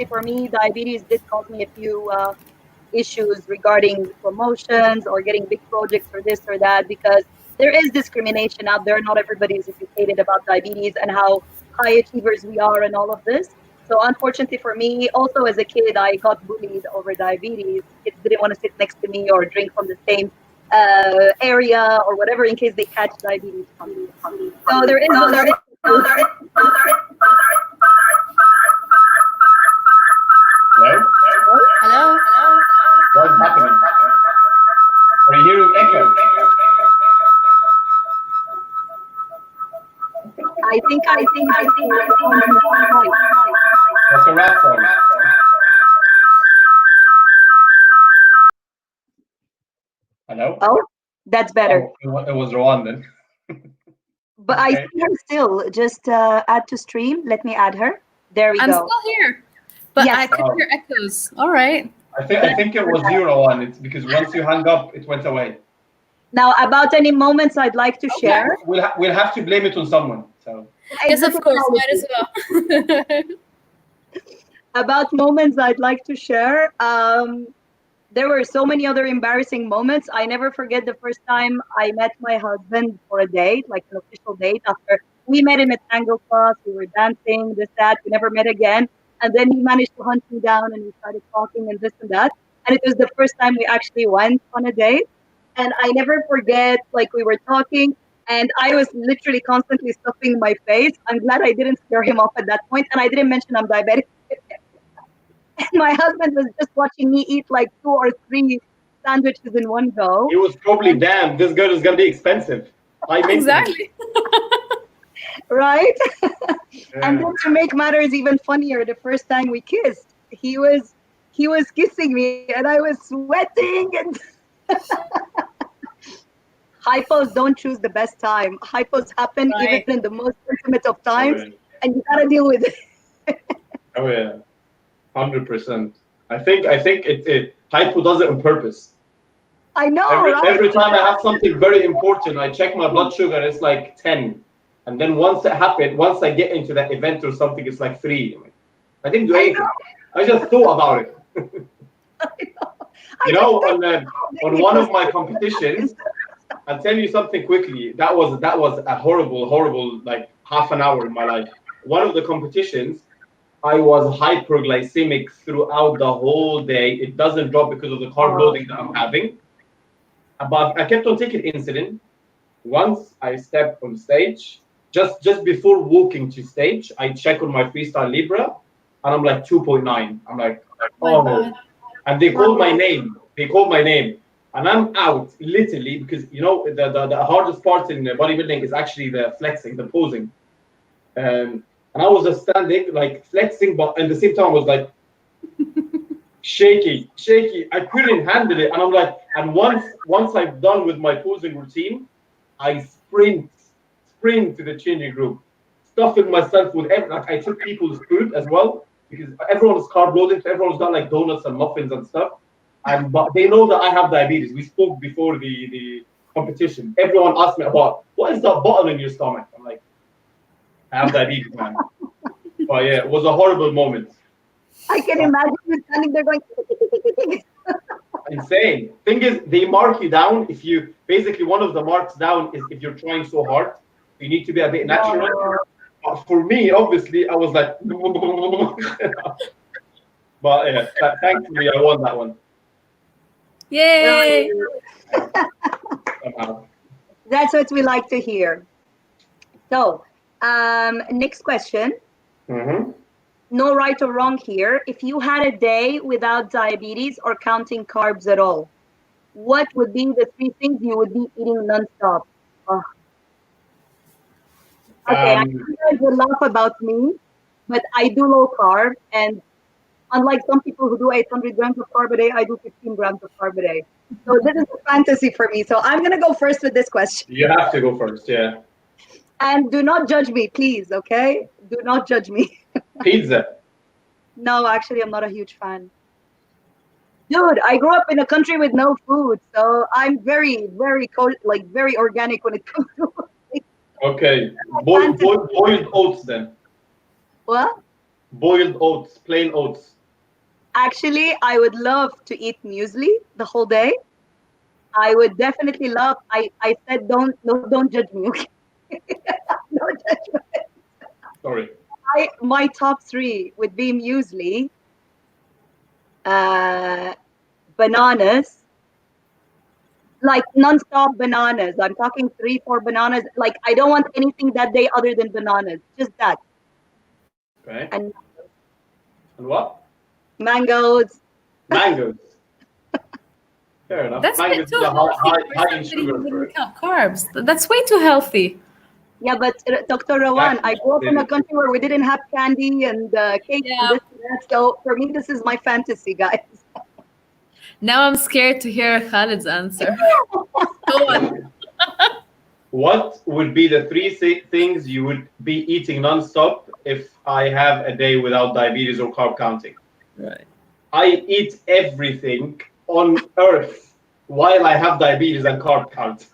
for me, diabetes did cause me a few issues regarding promotions or getting big projects or this or that, because there is discrimination out there. Not everybody is educated about diabetes and how high achievers we are and all of this. So unfortunately for me, also as a kid, I got bullied over diabetes. Kids didn't want to sit next to me or drink from the same area or whatever in case they catch diabetes from me. So there is Hello? Hello? What's happening? Are you hearing echo? I think. That's a rap song. Hello? Oh, that's better. Oh, it was Rawan then. But okay. I see her still. Just add to stream. Let me add her. There we I'm go. I'm still here, but yes. I could hear echoes. All right. I think it was you, Rawan. It's because once you hung up, it went away. Now, about any moments I'd like to share. We'll have to blame it on someone. So. Yes, of course. Might as well. About moments I'd like to share. There were so many other embarrassing moments. I never forget the first time I met my husband for a date, like an official date. After we met in a tango class, we were dancing, this, that. We never met again. And then he managed to hunt me down and we started talking and this and that. And it was the first time we actually went on a date. And I never forget, like we were talking and I was literally constantly stuffing my face. I'm glad I didn't scare him off at that point. And I didn't mention I'm diabetic. my husband was just watching me eat like 2 or 3 sandwiches in one go. He was probably, damn, this girl is gonna be expensive. High maintenance. Exactly. Right? And Yeah. then to make matters even funnier, the first time we kissed, he was kissing me and I was sweating and hypos don't choose the best time. Hypos happen Right. even in the most intimate of times, yeah. and you gotta deal with it. Oh yeah, 100%. I think it hypo does it on purpose. I know, Every, right? every time I have something very important, I check my blood sugar, it's like 10. And then once it happened, once I get into that event or something, it's like 3. I didn't do anything. I just thought about it. You know, on one of my competitions, I'll tell you something quickly. That was a horrible like half an hour in my life. One of the competitions, I was hyperglycemic throughout the whole day. It doesn't drop because of the carb loading that I'm having. But I kept on taking insulin. Once I stepped on stage, just before walking to stage, I check on my freestyle Libra, and I'm like 2.9. I'm like, Oh my God. and they called my name. And I'm out literally because you know the hardest part in bodybuilding is actually the flexing, the posing. And I was just standing like flexing, but at the same time I was like shaky. I couldn't handle it, and I'm like, and once I'm done with my posing routine, I sprint to the changing room, stuffing myself with like I took people's food as well because everyone's carb loading, so everyone's got like donuts and muffins and stuff. But they know that I have diabetes. We spoke before the competition. Everyone asked me about what is that bottle in your stomach. I'm like, I have diabetes, man. But yeah, it was a horrible moment. I can imagine you standing there going. Insane. Thing is, they mark you down if you basically one of the marks down is if you're trying so hard. You need to be a bit natural. But for me, obviously, I was like, but yeah, thankfully I won that one. Yay! Somehow. That's what we like to hear. So, next question. Mm-hmm. No right or wrong here. If you had a day without diabetes or counting carbs at all, what would be the 3 things you would be eating nonstop? Oh. Okay, I know you guys will laugh about me, but I do low carb, and unlike some people who do 800 grams of carb a day, I do 15 grams of carb a day. So this is a fantasy for me. So I'm gonna go first with this question. You have to go first, yeah. And do not judge me, please, okay? Do not judge me. Pizza. No, actually, I'm not a huge fan. Dude, I grew up in a country with no food, so I'm very, very very organic when it comes to food. Okay. Boiled oats then. What? Boiled oats, plain oats. Actually, I would love to eat muesli the whole day. I would definitely love. I said don't judge me. Okay? Don't judge me. Sorry. My top 3 would be muesli, bananas, like non-stop bananas. I'm talking 3-4 bananas. Like I don't want anything that day other than bananas. Just that. Okay. And what? mangoes. Mangoes. Fair enough. That's way Mangoes too is a healthy high in for somebody sugar who for doesn't it. count carbs. That's way too healthy. Yeah, but Dr. Rawan, I grew up in a country where we didn't have candy and cake and this and that. So for me, this is my fantasy, guys. Now I'm scared to hear Khalid's answer. Go on. What would be the 3 things you would be eating nonstop if I have a day without diabetes or carb counting? Right. I eat everything on earth while I have diabetes and carb count.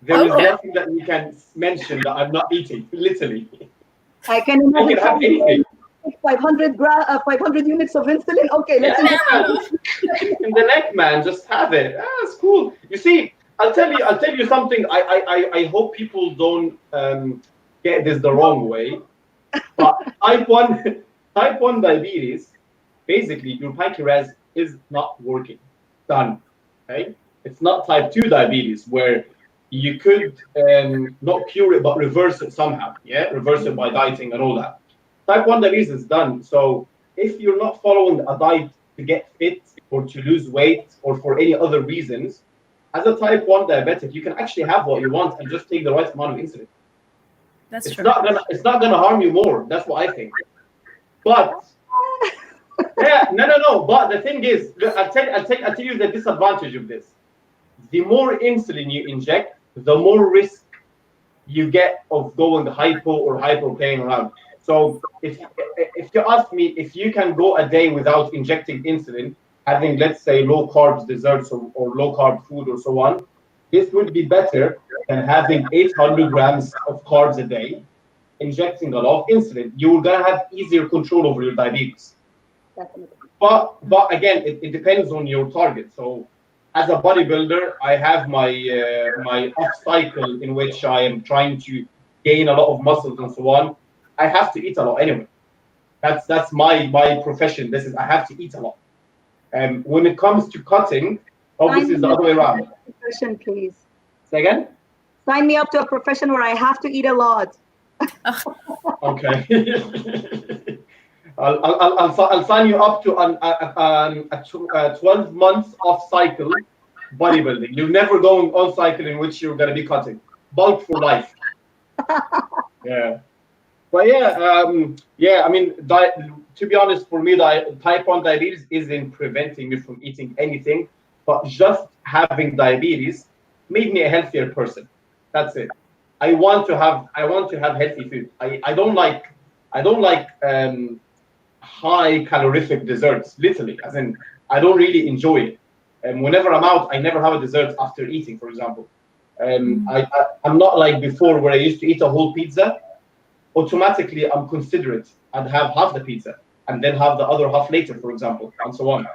There is nothing that you can mention that I'm not eating, literally. I can imagine have anything. 500 units of insulin. Okay, let's in the neck, man, just have it. It's cool. You see, I'll tell you something. I hope people don't get this the wrong way. But type 1 diabetes, basically your pancreas is not working. Done. Okay? It's not type 2 diabetes where you could not cure it but reverse it somehow. Yeah, reverse it by dieting and all that. Type 1 diabetes is done. So if you're not following a diet to get fit or to lose weight or for any other reasons, as a type 1 diabetic, you can actually have what you want and just take the right amount of insulin. That's It's true. not gonna harm you more. That's what I think. But yeah, no. But the thing is, look, I'll tell you the disadvantage of this. The more insulin you inject, the more risk you get of going hypo or hyperplaying around. So if you ask me if you can go a day without injecting insulin, having, let's say, low carbs desserts or low carb food or so on, this would be better than having 800 grams of carbs a day, injecting a lot of insulin. You're gonna have easier control over your diabetes. Definitely. But again, it depends on your target. So as a bodybuilder, I have my my off cycle in which I am trying to gain a lot of muscles and so on. I have to eat a lot anyway. That's my profession. This is, I have to eat a lot. When it comes to cutting, obviously it's the other way around. Profession, please. Say again? Sign me up to a profession where I have to eat a lot. Okay. I'll sign you up to a 12 months off cycle bodybuilding. You're never going on cycle in which you're going to be cutting. Bulk for life. Yeah. But yeah, I mean, to be honest, for me, type 1 diabetes isn't preventing me from eating anything, but just having diabetes made me a healthier person. That's it. I want to have healthy food. I don't like high calorific desserts, literally, as in I don't really enjoy it. And whenever I'm out, I never have a dessert after eating, for example. I'm not like before where I used to eat a whole pizza. Automatically, I'm considerate. I'd have half the pizza and then have the other half later, for example, and so on.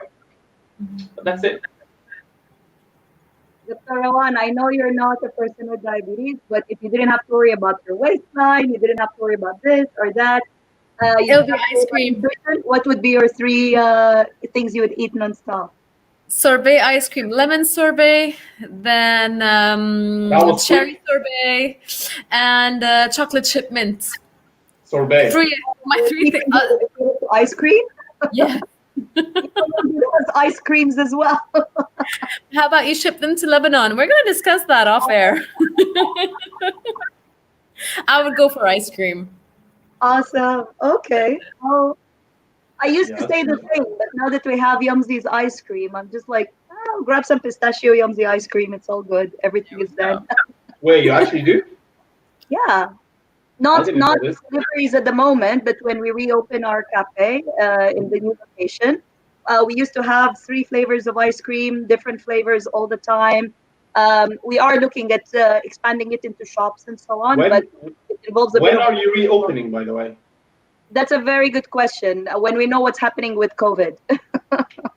But that's it. Dr. Rawan, I know you're not a person with diabetes, but if you didn't have to worry about your waistline, you didn't have to worry about this or that, It'll be ice cream. What would be your three things you would eat nonstop? Sorbet ice cream, lemon sorbet, then cherry sorbet, and chocolate chip mint. Sorbet. My three things. Ice cream? Yeah. Ice creams as well. How about you ship them to Lebanon? We're going to discuss that off air. I would go for ice cream. Awesome. Okay. Well, I used to say the same, but now that we have Yummzy's ice cream, I'm just like, oh, grab some pistachio Yummzy ice cream. It's all good. Everything is done. Wait, you actually do? Yeah. Not deliveries at the moment, but when we reopen our cafe in the new location, we used to have 3 flavors of ice cream, different flavors all the time. We are looking at expanding it into shops and so on, but it involves When are you reopening, by the way? That's a very good question. When we know what's happening with COVID.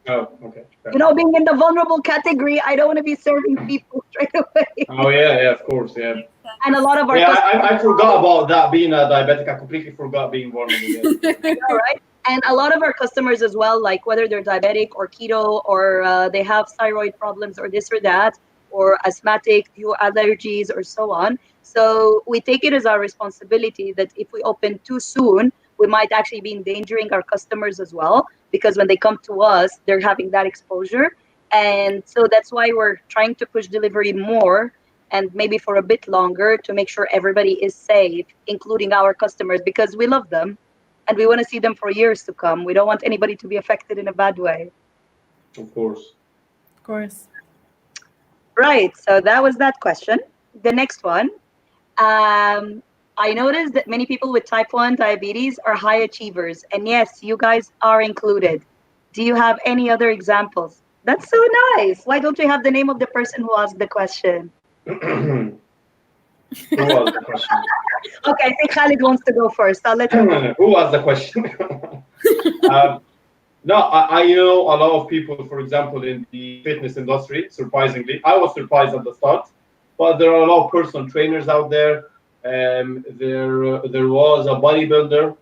Oh, okay. You know, being in the vulnerable category, I don't want to be serving people straight away. Oh yeah, of course, yeah. And a lot of our I forgot about that, being a diabetic. I completely forgot being vulnerable. Yeah. All right. And a lot of our customers as well, like whether they're diabetic or keto or they have thyroid problems or this or that, or asthmatic, allergies or so on. So we take it as our responsibility that if we open too soon, we might actually be endangering our customers as well, because when they come to us, they're having that exposure. And so that's why we're trying to push delivery more and maybe for a bit longer to make sure everybody is safe, including our customers, because we love them and we want to see them for years to come. We don't want anybody to be affected in a bad way. Of course. Of course. Right. So that was that question. The next one. I noticed that many people with type 1 diabetes are high achievers. And yes, you guys are included. Do you have any other examples? That's so nice. Why don't you have the name of the person who asked the question? Who asked the question? Okay, I think Khalid wants to go first. I'll let him go. Who asked the question? No, I know a lot of people, for example, in the fitness industry, surprisingly. I was surprised at the start, but there are a lot of personal trainers out there. There was a bodybuilder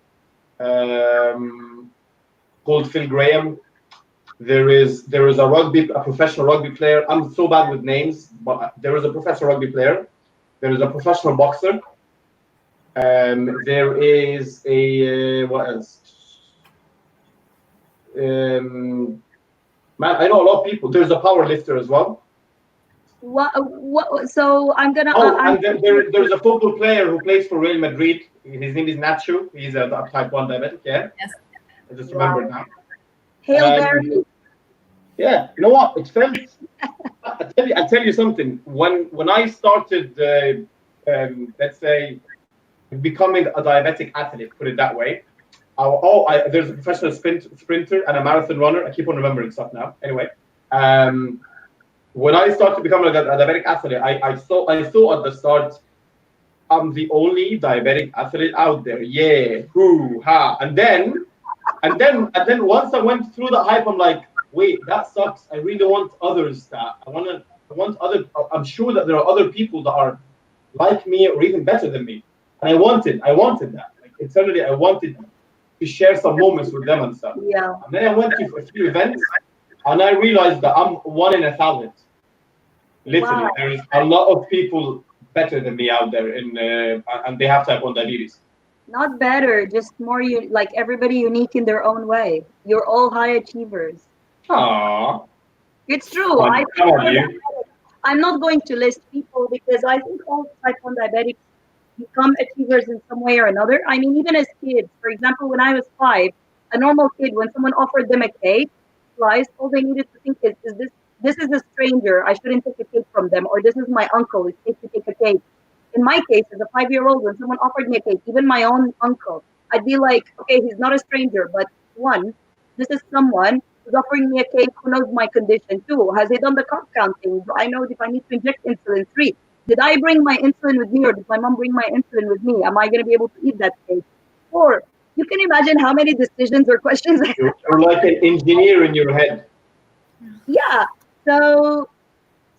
called Phil Graham. There is a professional rugby player. I'm so bad with names, but there is a professional rugby player. There is a professional boxer. There is a what else? Man, I know a lot of people. There's a power lifter as well. What? So I'm gonna. Oh, and there's a football player who plays for Real Madrid. His name is Nacho. He's a type 1 diabetic. Yeah, Yes. I just remembered now. Hail Um, Mary. yeah, you know what? It felt. I'll tell you something. When I started, let's say, becoming a diabetic athlete, put it that way. There's a professional sprinter and a marathon runner. I keep on remembering stuff now. Anyway, when I started becoming a diabetic athlete, I thought at the start, I'm the only diabetic athlete out there. Yeah, hoo ha. And then once I went through the hype, I'm like, wait, that sucks. I really want others that I want other. I'm sure that there are other people that are like me or even better than me. And I wanted that. Like internally, I wanted to share some moments with them and stuff. Yeah. And then I went to a few events, and I realized that I'm 1 in 1,000. Literally, Wow. there's a lot of people better than me out there, and they have type 1 diabetes. Not better, just more like everybody unique in their own way. You're all high achievers. Aww. It's true. Come on, you. I'm not going to list people because I think all type 1 diabetics become achievers in some way or another. I mean, even as kids, for example, when I was 5, a normal kid, when someone offered them a cake slice, all they needed to think is this is a stranger. I shouldn't take a cake from them, or this is my uncle. It's safe to take a cake. In my case, as a 5-year-old, when someone offered me a cake, even my own uncle, I'd be like, okay, he's not a stranger, but one, this is someone who's offering me a cake who knows my condition. 2, has he done the carb counting? Do I know if I need to inject insulin? 3, did I bring my insulin with me, or did my mom bring my insulin with me? Am I going to be able to eat that cake? 4, you can imagine how many decisions or questions I have. You're like an engineer in your head. Yeah. So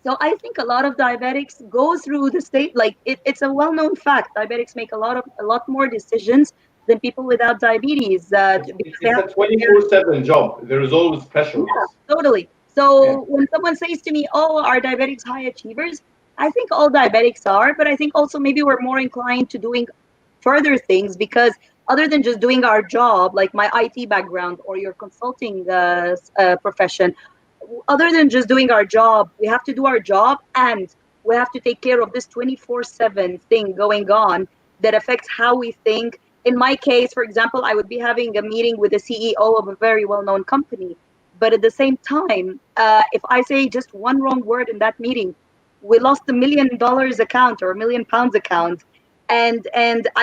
I think a lot of diabetics go through the state, like it's a well-known fact. Diabetics make a lot more decisions than people without diabetes. It's a 24/7 job. There is always pressure on us. Totally. So when someone says to me, "Oh, are diabetics high achievers?" I think all diabetics are, but I think also maybe we're more inclined to doing further things because other than just doing our job, like my IT background or your consulting profession, other than just doing our job, we have to do our job and we have to take care of this 24/7 thing going on that affects how we think. In my case, for example, I would be having a meeting with the CEO of a very well-known company. But at the same time, if I say just one wrong word in that meeting, we lost $1 million account or £1 million account. And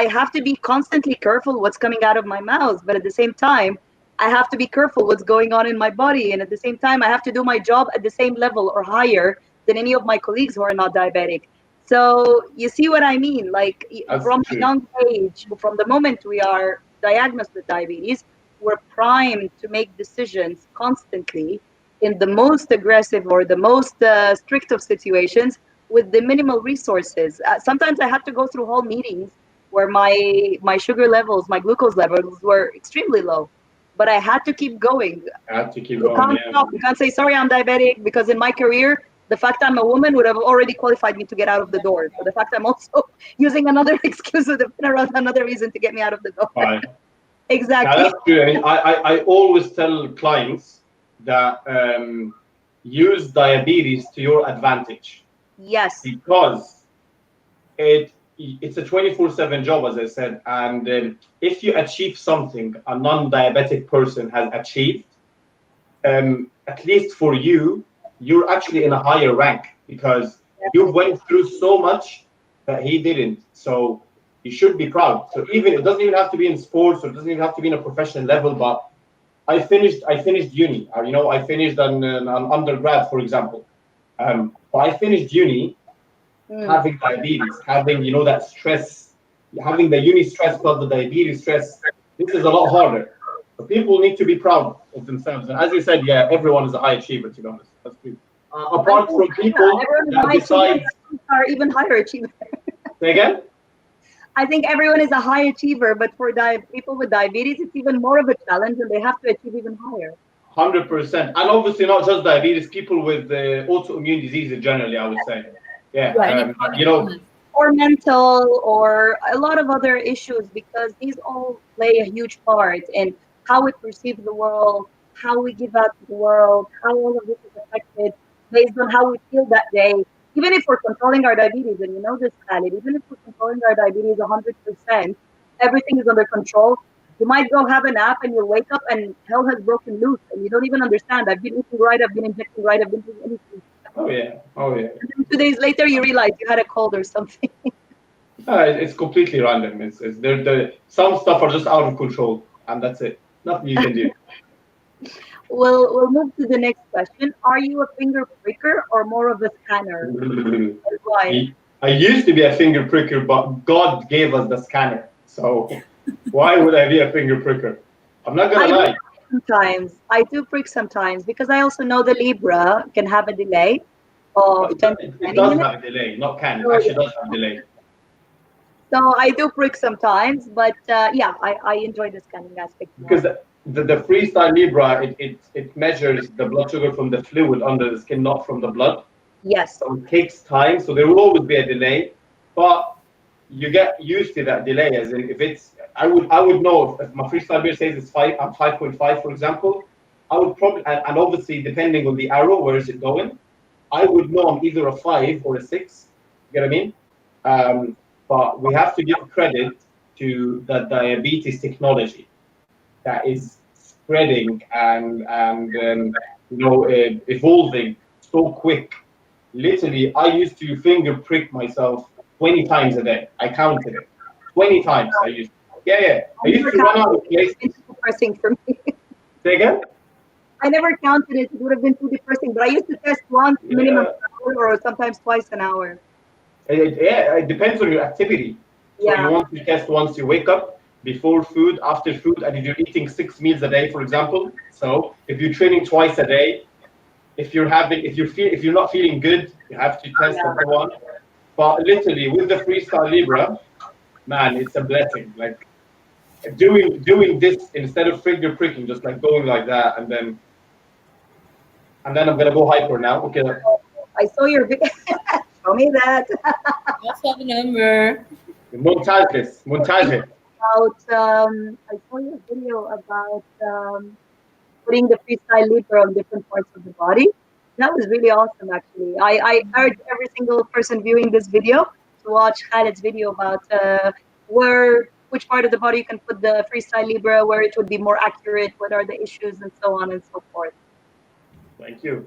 I have to be constantly careful what's coming out of my mouth. But at the same time, I have to be careful what's going on in my body. And at the same time, I have to do my job at the same level or higher than any of my colleagues who are not diabetic. So you see what I mean? Like from a young age, from the moment we are diagnosed with diabetes, we're primed to make decisions constantly in the most aggressive or the most strict of situations with the minimal resources. Sometimes I had to go through whole meetings where my sugar levels, my glucose levels were extremely low. But I had to keep going. You can't stop. You can't say, sorry, I'm diabetic, because in my career, the fact I'm a woman would have already qualified me to get out of the door. So the fact I'm also using another excuse would have been another reason to get me out of the door. Right. Exactly. Now, that's true. I mean, I always tell clients that use diabetes to your advantage. Yes. Because it's a 24/7 job, as I said, and if you achieve something a non-diabetic person has achieved, at least for you, you're actually in a higher rank because you went through so much that he didn't. So you should be proud. So it doesn't even have to be in sports, or it doesn't even have to be in a professional level. But I finished uni. I finished an undergrad, for example. But I finished uni. Having diabetes, having that stress, having the uni stress plus the diabetes stress, this is a lot harder. So people need to be proud of themselves. And as you said, yeah, everyone is a high achiever, to be honest. That's true. Apart from people that decide are even higher achievers. Say again? I think everyone is a high achiever, but for people with diabetes, it's even more of a challenge, and they have to achieve even higher. 100%, and obviously not just diabetes. People with autoimmune diseases generally, I would say. Yeah, right. Or mental, or a lot of other issues, because these all play a huge part in how we perceive the world, how we give out to the world, how all of this is affected based on how we feel that day. Even if we're controlling our diabetes, and you know this, Khalid, even if we're controlling our diabetes 100%, everything is under control. You might go have a nap and you'll wake up and hell has broken loose and you don't even understand. I've been eating right, I've been injecting right, I've been doing anything. Oh yeah, oh yeah. And then 2 days later, you realize you had a cold or something. It's completely random. Some stuff are just out of control, and that's it. Nothing you can do. We'll move to the next question. Are you a finger pricker or more of a scanner? Why? I used to be a finger pricker, but God gave us the scanner. So why would I be a finger pricker? I'm not gonna lie. Sometimes I do prick sometimes because I also know the Libra can have a delay of 10 to 20 It does minutes. have a delay, not can. It actually does have a delay. So I do prick sometimes, but yeah, I enjoy the scanning aspect more. Because the freestyle Libra, it measures the blood sugar from the fluid under the skin, not from the blood. Yes. So it takes time. So there will always be a delay, but you get used to that delay. As in, if it's, I would know if my freestyle Libra says it's 5, I'm 5.5, for example. I would probably, and obviously depending on the arrow, where is it going, I would know I'm either a 5 or a 6. You get what I mean? But we have to give credit to the diabetes technology that is spreading and evolving so quick. Literally, I used to finger prick myself 20 times a day. I counted it. 20 times I used to. Yeah. I used to run out of places. It's depressing for me. Say again? I never counted it. It would have been too depressing. But I used to test once, minimum an hour, or sometimes twice an hour. It depends on your activity. So Yeah. you want to test once you wake up, before food, after food, and if you're eating 6 meals a day, for example. So if you're training twice a day, if you're not feeling good, you have to test and so on. But literally with the freestyle Libra, man, it's a blessing. Like doing this instead of finger pricking, just like going like that, and then I'm gonna go hyper now. Okay. I saw your video. Show me that. Let's have a number. Montage it. I saw your video about putting the freestyle Libra on different parts of the body. That was really awesome, actually. I urge every single person viewing this video to watch Khalid's video about which part of the body you can put the freestyle Libra, where it would be more accurate, what are the issues, and so on and so forth. Thank you.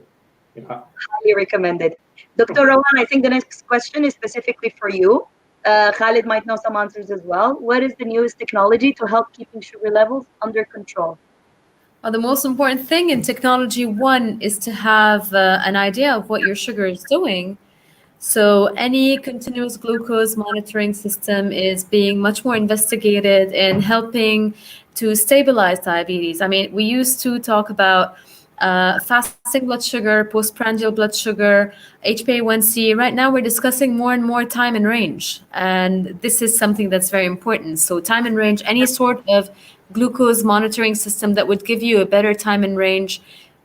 Yeah. Highly recommended. Dr. Rawan, I think the next question is specifically for you. Khalid might know some answers as well. What is the newest technology to help keeping sugar levels under control? Well, the most important thing in technology, one, is to have an idea of what your sugar is doing. So any continuous glucose monitoring system is being much more investigated in helping to stabilize diabetes. I mean, we used to talk about fasting blood sugar, postprandial blood sugar, HbA1c. Right now, we're discussing more and more time in range. And this is something that's very important. So time in range, any sort of glucose monitoring system that would give you a better time in range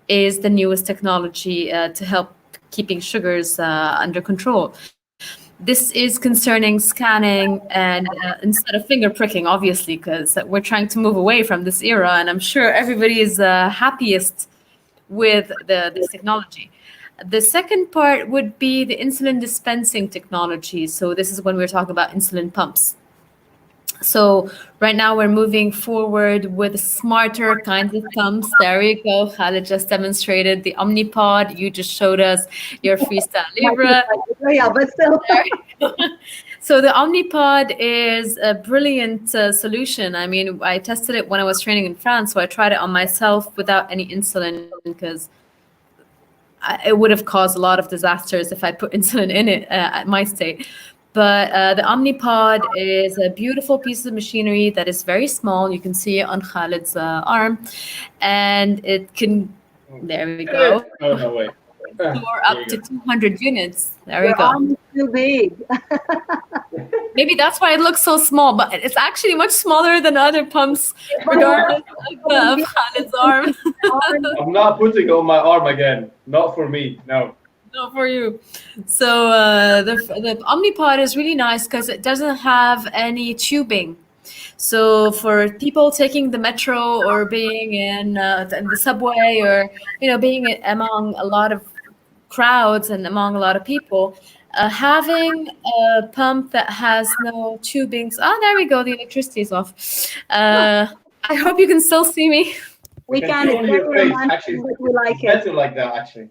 is the newest technology to help keeping sugars under control. This is concerning scanning and instead of finger pricking, obviously, because we're trying to move away from this era. And I'm sure everybody is happiest with this technology. The second part would be the insulin dispensing technology. So this is when we're talking about insulin pumps. So right now we're moving forward with smarter kinds of pumps. There you go. Khalid just demonstrated the Omnipod. You just showed us your freestyle Libra. Yeah, but still. So the Omnipod is a brilliant solution. I mean, I tested it when I was training in France, so I tried it on myself without any insulin because it would have caused a lot of disasters if I put insulin in it at my state. But the Omnipod is a beautiful piece of machinery that is very small. You can see it on Khalid's arm. And it can, there we go, Oh, no way. store up to 200 units. There we Your go. arm is too big. Maybe that's why it looks so small, but it's actually much smaller than other pumps, regardless of Khalid's arm. I'm not putting on my arm again. Not for me, no. No, for you. So the Omnipod is really nice because it doesn't have any tubing. So for people taking the metro or being in the subway or being among a lot of crowds and among a lot of people, having a pump that has no tubings. Oh, there we go. The electricity is off. I hope you can still see me. We can can. see It's only very your face. romantic, Actually, but we like it's it. better like that, actually.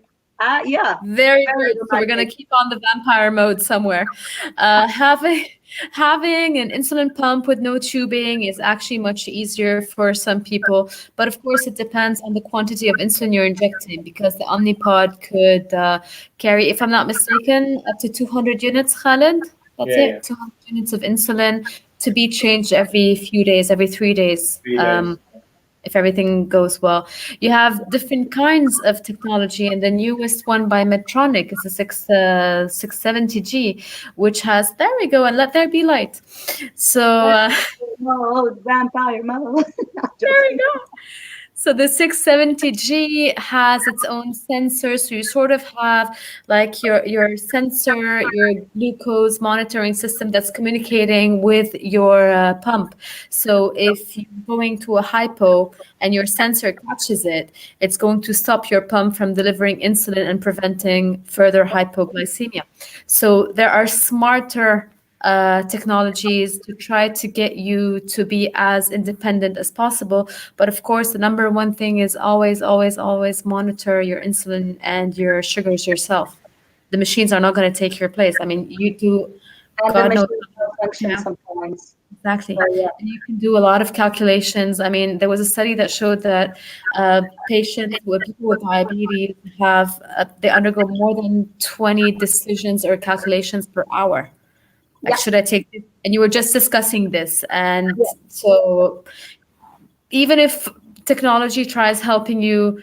Yeah. Very Very good. So we're gonna romantic. keep on the vampire mode somewhere. Having an insulin pump with no tubing is actually much easier for some people, but of course it depends on the quantity of insulin you're injecting because the Omnipod could carry, if I'm not mistaken, up to 200 units, Khalid. That's Yeah, yeah. it, 200 units of insulin to be changed every few days, every 3 days. 3 days. If everything goes well. You have different kinds of technology, and the newest one by Medtronic is the 670G, which has, there we go, and let there be light. So Vampire mode. there we go. So the 670G has its own sensor. So you sort of have like your sensor, your glucose monitoring system that's communicating with your pump. So if you're going to a hypo and your sensor catches it, it's going to stop your pump from delivering insulin and preventing further hypoglycemia. So there are smarter technologies to try to get you to be as independent as possible. But of course, the number one thing is always, always, always monitor your insulin and your sugars yourself. The machines are not going to take your place. I mean, you do, And the God knows. machine malfunction Yeah. sometimes. Exactly. So, yeah. And you can do a lot of calculations. I mean, there was a study that showed that patients with people with diabetes have, they undergo more than 20 decisions or calculations per hour. Like, Yeah. should I take this? And you were just discussing this. And Yeah. so even if technology tries helping you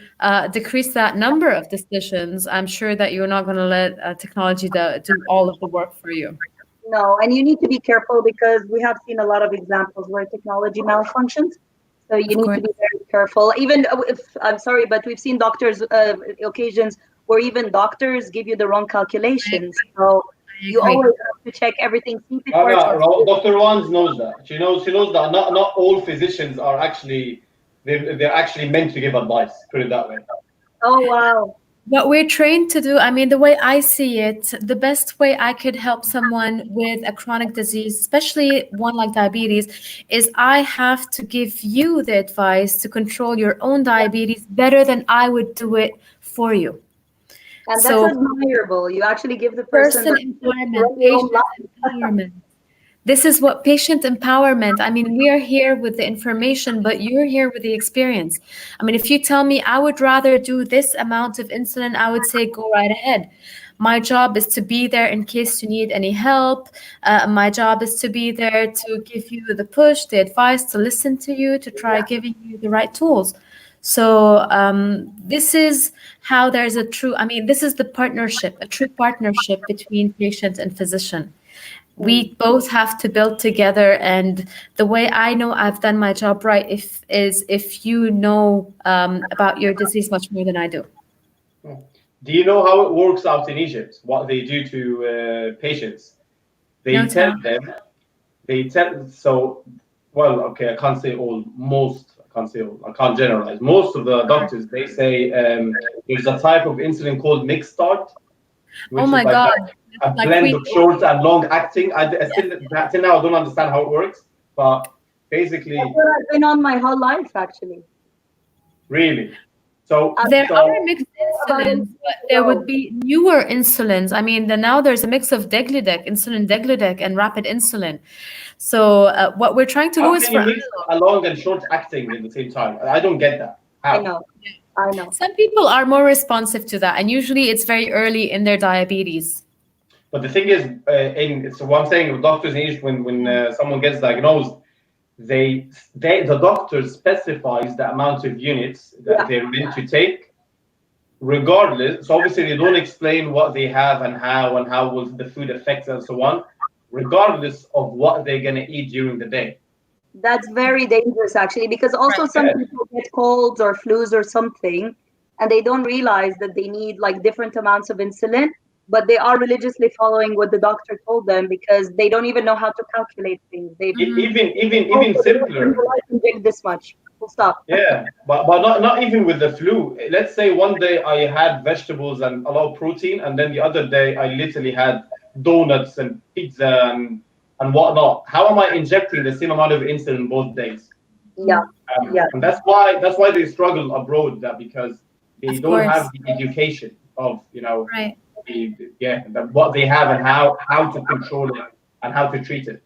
decrease that number of decisions, I'm sure that you're not going to let technology do all of the work for you. No, and you need to be careful because we have seen a lot of examples where technology malfunctions. So you Of need course. to be very careful. Even if, I'm sorry, but we've seen doctors occasions where even doctors give you the wrong calculations. So I you agree. always have to check everything, see if it No, works. no, Dr. Rawan knows that. She knows that not all physicians are actually they're actually meant to give advice. Put it that way. Oh wow. What we're trained to do, I mean, the way I see it, the best way I could help someone with a chronic disease, especially one like diabetes, is I have to give you the advice to control your own diabetes better than I would do it for you. And that's So admirable. You actually give the person person the to empowerment, run your own patient life. empowerment. This is what patient empowerment. I mean, we are here with the information, but you're here with the experience. I mean, if you tell me I would rather do this amount of insulin, I would say go right ahead. My job is to be there in case you need any help. My job is to be there to give you the push, the advice, to listen to you, to try giving you the right tools. So this is how there's a true, I mean, this is the partnership, a true partnership between patient and physician. We both have to build together, and the way I know I've done my job right if you know about your disease much more than I do. Do you know how it works out in Egypt? What they do to patients? They No, tell tell. them. They tell so. Well, okay, I can't say all. Most I can't say all. I can't generalize. Most of the doctors they say there's a type of insulin called mixed start, Oh which is my like God, a like blend we. of short and long acting. I still till now I don't understand how it works, but basically, That's what I've been on my whole life, actually. really. So There so are mixed About insulins, but there would be newer insulins. I mean, now there's a mix of degludec, insulin degludec, and rapid insulin. So what we're trying to do how is can for you mix analog. a long and short acting in the same time? I don't get that. I How? know. I know. Some people are more responsive to that, and usually it's very early in their diabetes. But the thing is, so what I'm saying with doctors in Egypt, when someone gets diagnosed, the doctor specifies the amount of units that they're meant to take, regardless. So obviously they don't explain what they have and how will the food affect and so on, regardless of what they're gonna eat during the day. That's very dangerous, actually, because also some Yeah. people get colds or flus or something, and they don't realize that they need like different amounts of insulin. but they are religiously following what the doctor told them because they don't even know how to calculate things. They've Even simpler. inject this much. Full stop. Yeah, but not even with the flu. Let's say one day I had vegetables and a lot of protein, and then the other day I literally had donuts and pizza and whatnot. How am I injecting the same amount of insulin both days? Yeah, yeah. And that's why they struggle abroad, that because they Of don't course. have the education of Right. what they have and how to control it and how to treat it.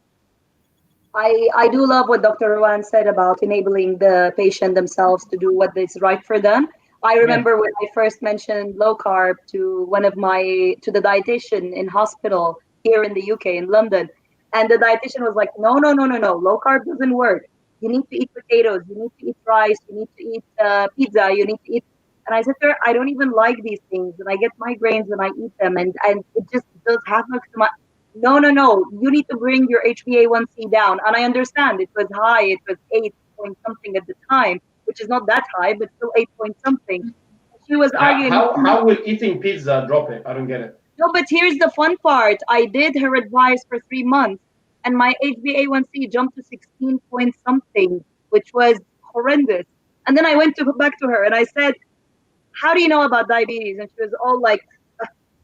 I do love what Dr. Rawan said about enabling the patient themselves to do what is right for them. I remember when I first mentioned low carb to the dietitian in hospital here in the UK in London, and the dietitian was like, no, low carb doesn't work. You need to eat potatoes, you need to eat rice, you need to eat pizza, you need to eat. And I said to her, I don't even like these things, and I get migraines when I eat them, and it just does havoc to my. No, you need to bring your HbA1c down. And I understand it was high, it was 8 point something at the time, which is not that high, but still 8 point something. She was arguing. How will eating pizza drop it? I don't get it. No, but here's the fun part. I did her advice for 3 months, and my HbA1c jumped to 16 point something, which was horrendous. And then I went back to her and I said, how do you know about diabetes? And she was all like,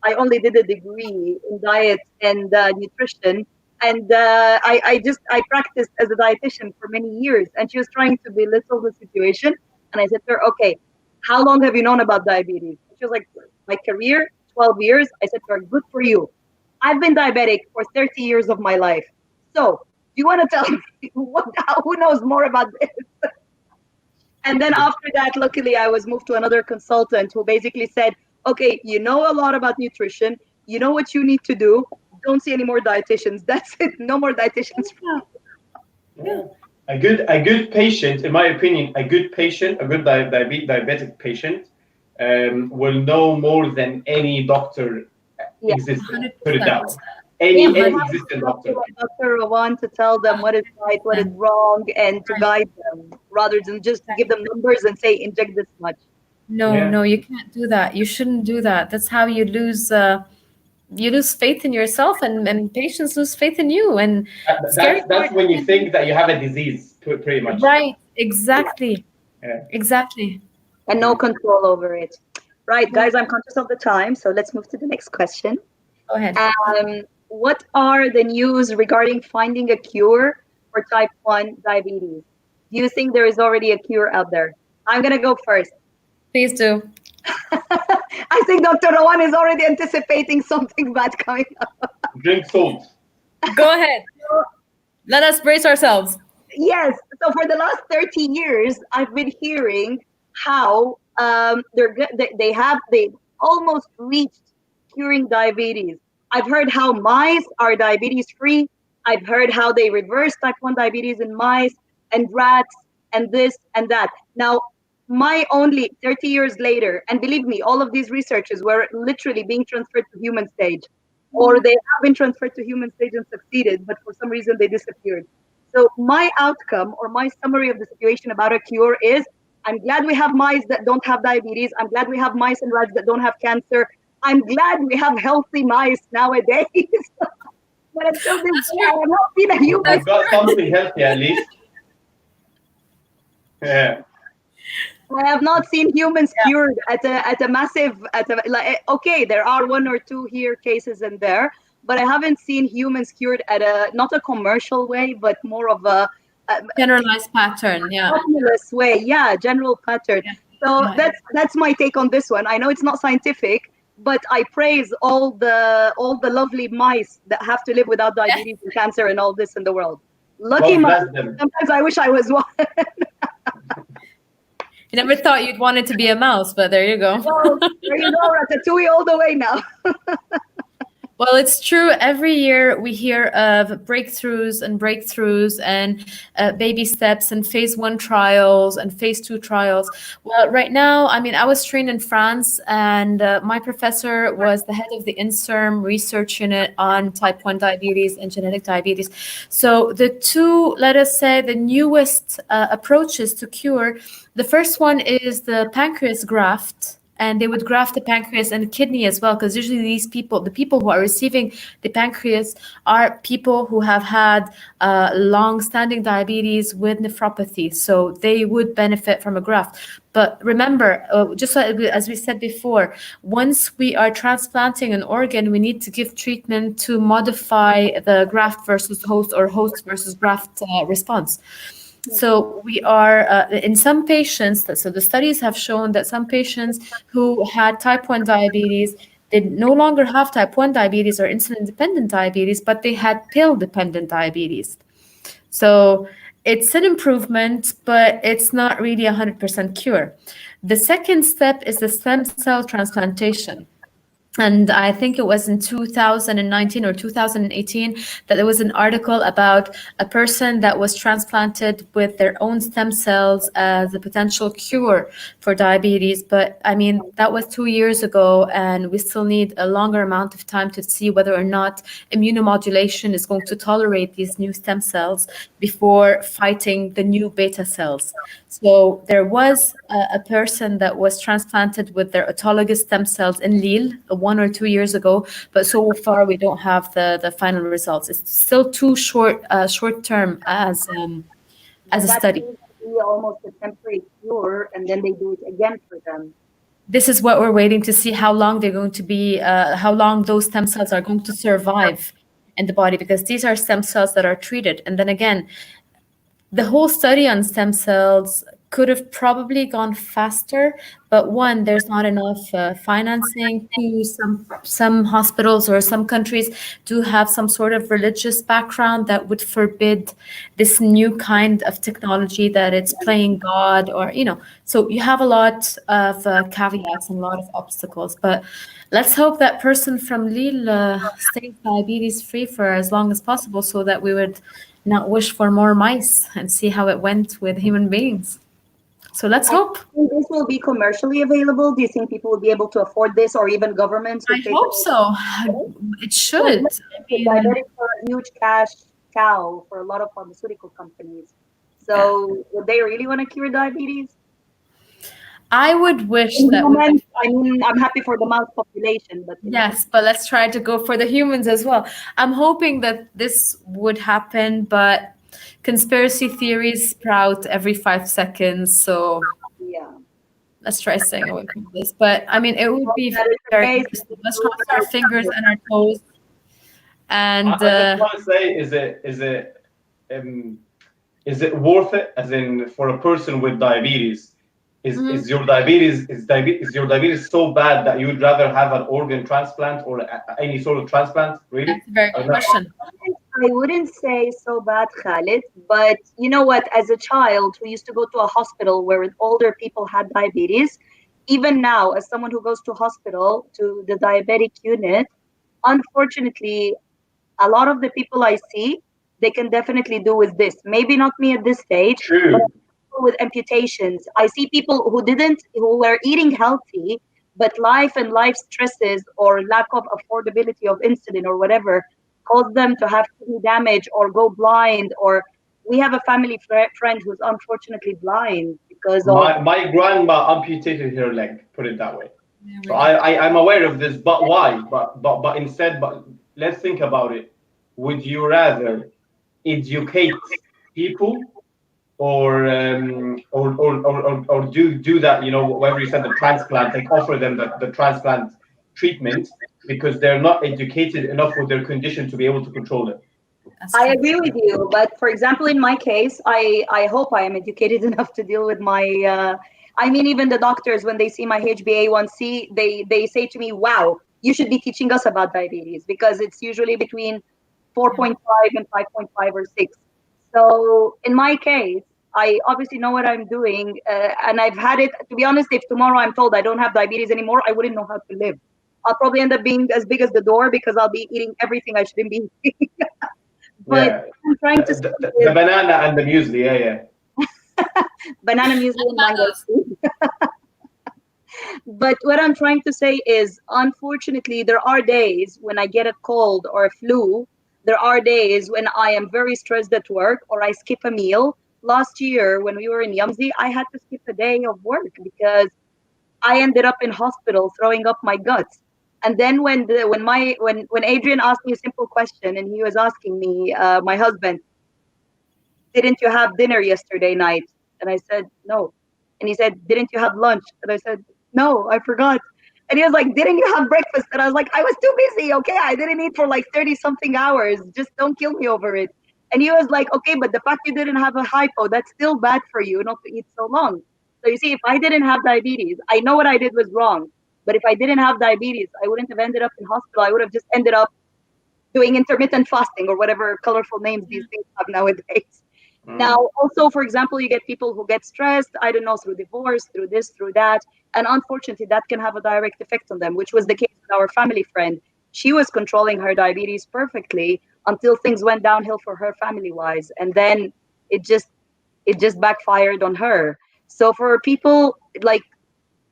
I only did a degree in diet and nutrition, and I practiced as a dietitian for many years. And she was trying to belittle the situation, and I said to her, "Okay, how long have you known about diabetes?" She was like, "My career, 12 years." I said to her, "Good for you. I've been diabetic for 30 years of my life. So, do you want to tell me who knows more about this?" And then after that, luckily, I was moved to another consultant who basically said, okay, you know a lot about nutrition. You know what you need to do. Don't see any more dietitians. That's it. No more dietitians. Yeah. A good patient, in my opinion, a good diabetic patient will know more than any doctor existing. Put it down. Any existing doctor. Dr. Rawan to tell them what is right, what is wrong, and to guide them, rather than just give them numbers and say, inject this much. No, you can't do that. You shouldn't do that. That's how you lose faith in yourself, and patients lose faith in you. And that's when you think that you have a disease, pretty much. Right, exactly. Yeah. Exactly. And no control over it. Right, guys, I'm conscious of the time, so let's move to the next question. Go ahead. What are the news regarding finding a cure for type 1 diabetes? Do you think there is already a cure out there? I'm going to go first. Please do. I think Dr. Rawan is already anticipating something bad coming up. Drink salt. Go ahead. Let us brace ourselves. Yes. So for the last 30 years, I've been hearing how they almost reached curing diabetes. I've heard how mice are diabetes free. I've heard how they reverse type 1 diabetes in mice and rats and this and that. Now, my only 30 years later, and believe me, all of these researches were literally being transferred to human stage, or they have been transferred to human stage and succeeded, but for some reason they disappeared. So my outcome or my summary of the situation about a cure is, I'm glad we have mice that don't have diabetes. I'm glad we have mice and rats that don't have cancer. I'm glad we have healthy mice nowadays. But until this day, I have not seen a human. I've got something healthy at least. Yeah. I have not seen humans cured at a massive okay, there are 1 or 2 here cases in there, but I haven't seen humans cured at not a commercial way, but more of a generalized pattern, way, general pattern. So that's my take on this one. I know it's not scientific, but I praise all the lovely mice that have to live without diabetes and cancer and all this in the world. Lucky mice. Sometimes I wish I was one. You never thought you'd want it to be a mouse, but there you go. Well, there you go, Ratatouille all the way now. Well, it's true. Every year we hear of breakthroughs and baby steps and phase 1 trials and phase 2 trials. Well, right now, I mean, I was trained in France, and my professor was the head of the INSERM research unit on type 1 diabetes and genetic diabetes. So the two, let us say, the newest approaches to cure, the first one is the pancreas graft and they would graft the pancreas and kidney as well, because usually these people, the people who are receiving the pancreas, are people who have had long-standing diabetes with nephropathy, so they would benefit from a graft. But remember, just as we said before, once we are transplanting an organ, we need to give treatment to modify the graft versus host or host versus graft response. So we are in some patients, so the studies have shown that some patients who had type 1 diabetes, they no longer have type 1 diabetes or insulin dependent diabetes, but they had pill dependent diabetes. So it's an improvement, but it's not really 100% cure. The second step is the stem cell transplantation. And I think it was in 2019 or 2018 that there was an article about a person that was transplanted with their own stem cells as a potential cure for diabetes. But I mean, that was 2 years ago, and we still need a longer amount of time to see whether or not immunomodulation is going to tolerate these new stem cells before fighting the new beta cells. So there was a person that was transplanted with their autologous stem cells in Lille 1 or 2 years ago, but so far we don't have the final results. It's still too short term as a study. That seems to be almost a temporary cure, and then they do it again for them. This is what we're waiting to see, how long they're going to be, how long those stem cells are going to survive in the body, because these are stem cells that are treated. And then again, the whole study on stem cells could have probably gone faster, but one, there's not enough financing. Two, some hospitals or some countries do have some sort of religious background that would forbid this new kind of technology, that it's playing God, or so you have a lot of caveats and a lot of obstacles. But let's hope that person from Lille stays diabetes free for as long as possible, so that we would not wish for more mice and see how it went with human beings. So let's hope. This will be commercially available. Do you think people will be able to afford this, or even governments? I hope so. It should. Diabetics are a huge cash cow for a lot of pharmaceutical companies. So would they really want to cure diabetes? I would wish that. I mean, I'm happy for the mouse population, but yes, but let's try to go for the humans as well. I'm hoping that this would happen, but conspiracy theories sprout every 5 seconds, so yeah, let's try staying away from this. But I mean, it would be very interesting. Let's cross our fingers and our toes. And I just want to say, is it worth it? As in, for a person with diabetes, is your diabetes so bad that you would rather have an organ transplant or any sort of transplant? Really? That's a very good question. I wouldn't say so bad, Khalid, but you know what? As a child who used to go to a hospital where older people had diabetes, even now, as someone who goes to hospital, to the diabetic unit, unfortunately, a lot of the people I see, they can definitely do with this. Maybe not me at this stage, True. but with amputations. I see people who were eating healthy, but life stresses or lack of affordability of insulin or whatever caused them to have kidney damage or go blind. Or we have a family friend who's unfortunately blind because of my grandma amputated her leg, put it that way. So I'm aware of this, but why? But instead, let's think about it. Would you rather educate people or do that, whatever you said, the transplant, like offer them the transplant treatment because they're not educated enough with their condition to be able to control it? I agree with you, but for example, in my case, I hope I am educated enough to deal with my I mean, even the doctors, when they see my HbA1c, they say to me, wow, you should be teaching us about diabetes, because it's usually between 4.5 and 5.5 or 6. So in my case, I obviously know what I'm doing, and I've had it. To be honest, if tomorrow I'm told I don't have diabetes anymore, I wouldn't know how to live. I'll probably end up being as big as the door because I'll be eating everything I shouldn't be eating. But I'm trying to the banana and the muesli, banana muesli and mango. But what I'm trying to say is, unfortunately, there are days when I get a cold or a flu. There are days when I am very stressed at work or I skip a meal. Last year, when we were in Yummzy, I had to skip a day of work because I ended up in hospital throwing up my guts. And then when Adrian asked me a simple question, and he was asking me, my husband, didn't you have dinner yesterday night? And I said, no. And he said, didn't you have lunch? And I said, no, I forgot. And he was like, didn't you have breakfast? And I was like, I was too busy. Okay, I didn't eat for like 30 something hours. Just don't kill me over it. And he was like, okay, but the fact you didn't have a hypo, that's still bad for you not to eat so long. So you see, if I didn't have diabetes, I know what I did was wrong. But if I didn't have diabetes, I wouldn't have ended up in hospital. I would have just ended up doing intermittent fasting or whatever colorful names these things have nowadays. Now, also, for example, you get people who get stressed, I don't know, through divorce, through this, through that. And unfortunately, that can have a direct effect on them, which was the case with our family friend. She was controlling her diabetes perfectly until things went downhill for her family-wise. And then it just backfired on her. So for people like,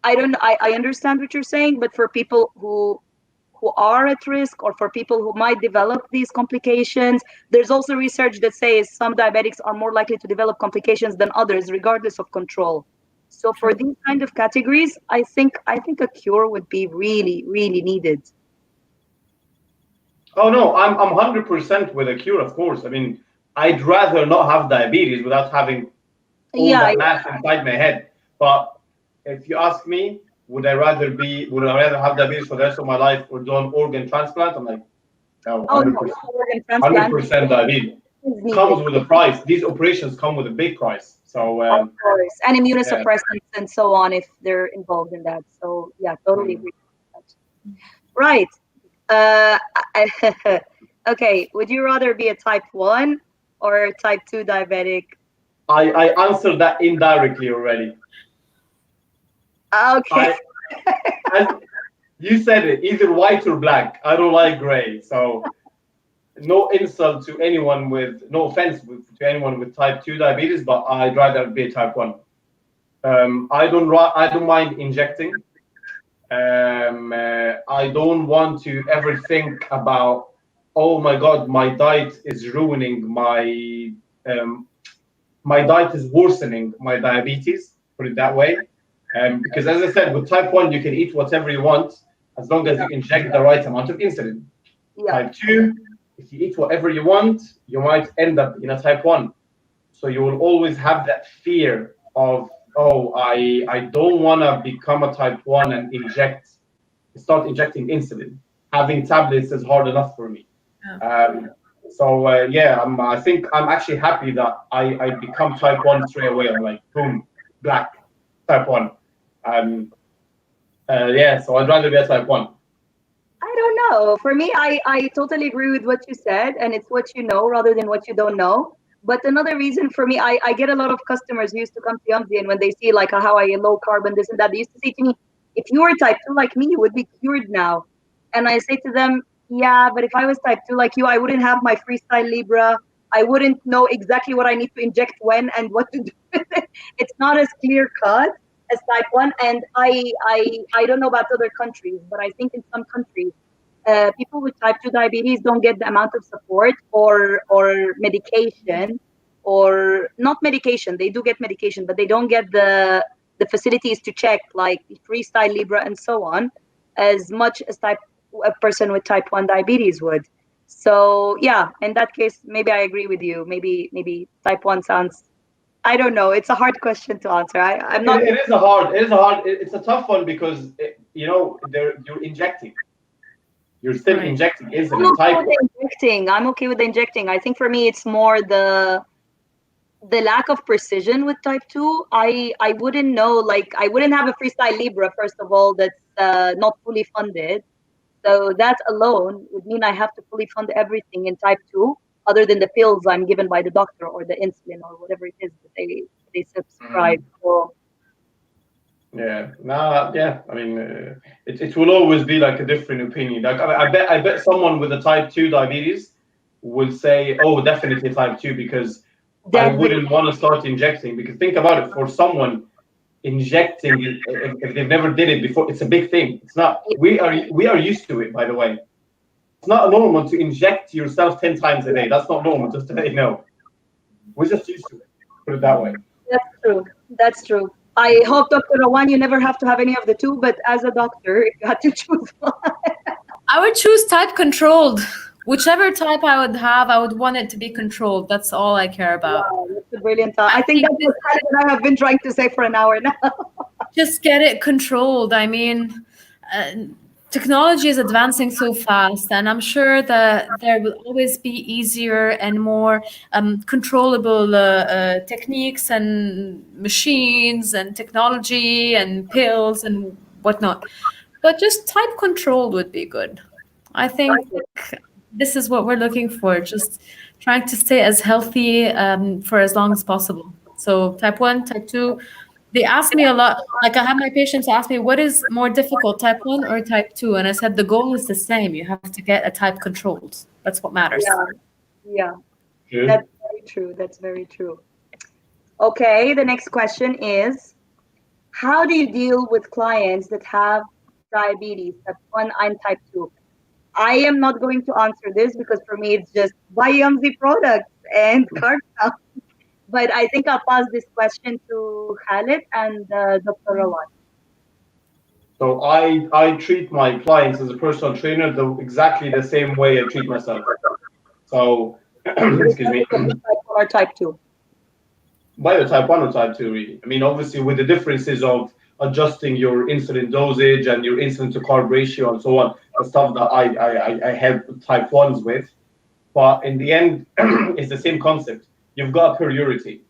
I understand what you're saying, but for people who are at risk, or for people who might develop these complications, there's also research that says some diabetics are more likely to develop complications than others, regardless of control. So for these kind of categories, I think a cure would be really, really needed. Oh no, I'm 100% with a cure, of course. I mean, I'd rather not have diabetes without having all that mass inside my head. But if you ask me, would I rather have diabetes for the rest of my life or do an organ transplant? I'm like, no, 100% diabetes. Comes with a price. These operations come with a big price. So of course, and immunosuppressants and so on if they're involved in that. So yeah, totally agree with that. Right. Okay. Would you rather be a type 1 or a type 2 diabetic? I answered that indirectly already. Okay. You said it, either white or black. I don't like gray. So no insult to anyone no offense to anyone with type 2 diabetes, but I'd rather be a type 1. I don't mind injecting. I don't want to ever think about, oh my God, my diet is ruining my diet is worsening my diabetes, put it that way. Because as I said, with type 1, you can eat whatever you want as long as you inject the right amount of insulin. Type 2, if you eat whatever you want, you might end up in a type 1. So you will always have that fear of, oh, I don't want to become a type 1 and start injecting insulin. Having tablets is hard enough for me. I think I'm actually happy that I become type 1 straight away. I'm like, boom, black, type 1. So I'd rather be a type 1. I don't know. For me, I totally agree with what you said, and it's what you know rather than what you don't know. But another reason for me, I get a lot of customers who used to come to Yummzy, and when they see like how I low carb and this and that, they used to say to me, if you were type 2 like me, you would be cured now. And I say to them, yeah, but if I was type 2 like you, I wouldn't have my freestyle Libra. I wouldn't know exactly what I need to inject when and what to do with it. It's not as clear cut as type 1. And I don't know about other countries, but I think in some countries, people with type 2 diabetes don't get the amount of support or medication, or not medication. They do get medication, but they don't get the facilities to check like freestyle Libra and so on as much as a person with type 1 diabetes would. So yeah, in that case, maybe I agree with you. Maybe type 1 sounds, I don't know. It's a hard question to answer. I'm not. It's a tough one because you're injecting. You're still injecting insulin. I'm okay with the injecting. I think for me, it's more the lack of precision with type 2. I wouldn't know, like I wouldn't have a freestyle Libra, first of all, that's not fully funded. So that alone would mean I have to fully fund everything in type 2, other than the pills I'm given by the doctor or the insulin or whatever it is that they subscribe. So I mean, it will always be like a different opinion. Like I bet someone with a type 2 diabetes will say, oh, definitely type 2, because I wouldn't want to start injecting. Because think about it, for someone injecting, if they've never did it before, it's a big thing. It's not. We are used to it, by the way. It's not normal to inject yourself 10 times a day. That's not normal. Just to let you know, we're just used to it. Put it that way. That's true. I hope, Dr. Rawan, you never have to have any of the two, but as a doctor, if you had to choose one. I would choose type controlled. Whichever type I would have, I would want it to be controlled. That's all I care about. Wow, that's a brilliant thought. I think that's what Khalid and I have been trying to say for an hour now. Just get it controlled. I mean, uh, technology is advancing so fast, and I'm sure that there will always be easier and more controllable techniques and machines and technology and pills and whatnot. But just type controlled would be good. I think this is what we're looking for, just trying to stay as healthy for as long as possible. So type 1, type 2, they ask me a lot. Like I have my patients ask me, what is more difficult, type 1 or type 2? And I said, the goal is the same. You have to get a type controlled. That's what matters. Yeah, True. that's very true. That's very true. Okay, the next question is, how do you deal with clients that have diabetes, type 1 and type 2? I am not going to answer this because for me it's just buy Yummzy products and carb count. But I think I'll pass this question to Khalid and Dr. Rawan. So I treat my clients as a personal trainer exactly the same way I treat myself. So excuse me. Type 1 or type 2? Whether type 1 or type 2, really. I mean, obviously, with the differences of adjusting your insulin dosage and your insulin to carb ratio and so on, the stuff that I help type 1s with. But in the end, it's the same concept. You've got priority.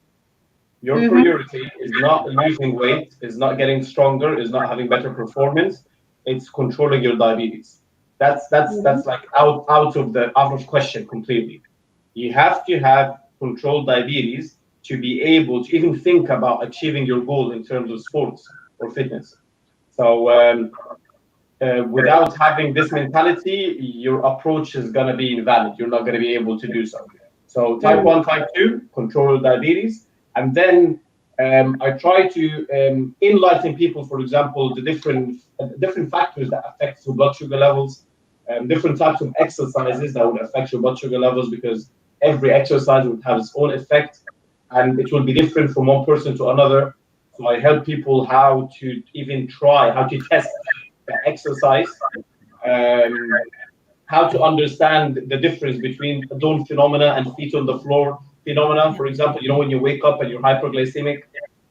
Your priority is not losing weight, is not getting stronger, is not having better performance. It's controlling your diabetes. That's like out of question completely. You have to have controlled diabetes to be able to even think about achieving your goal in terms of sports or fitness. So without having this mentality, your approach is going to be invalid. You're not going to be able to do so. So type 1, type 2, control diabetes. And then I try to enlighten people, for example, the different factors that affect your blood sugar levels, different types of exercises that would affect your blood sugar levels, because every exercise would have its own effect and it will be different from one person to another. So I help people how to even try, how to test the exercise, how to understand the difference between dawn phenomena and feet on the floor phenomena. For example, when you wake up and you're hyperglycemic,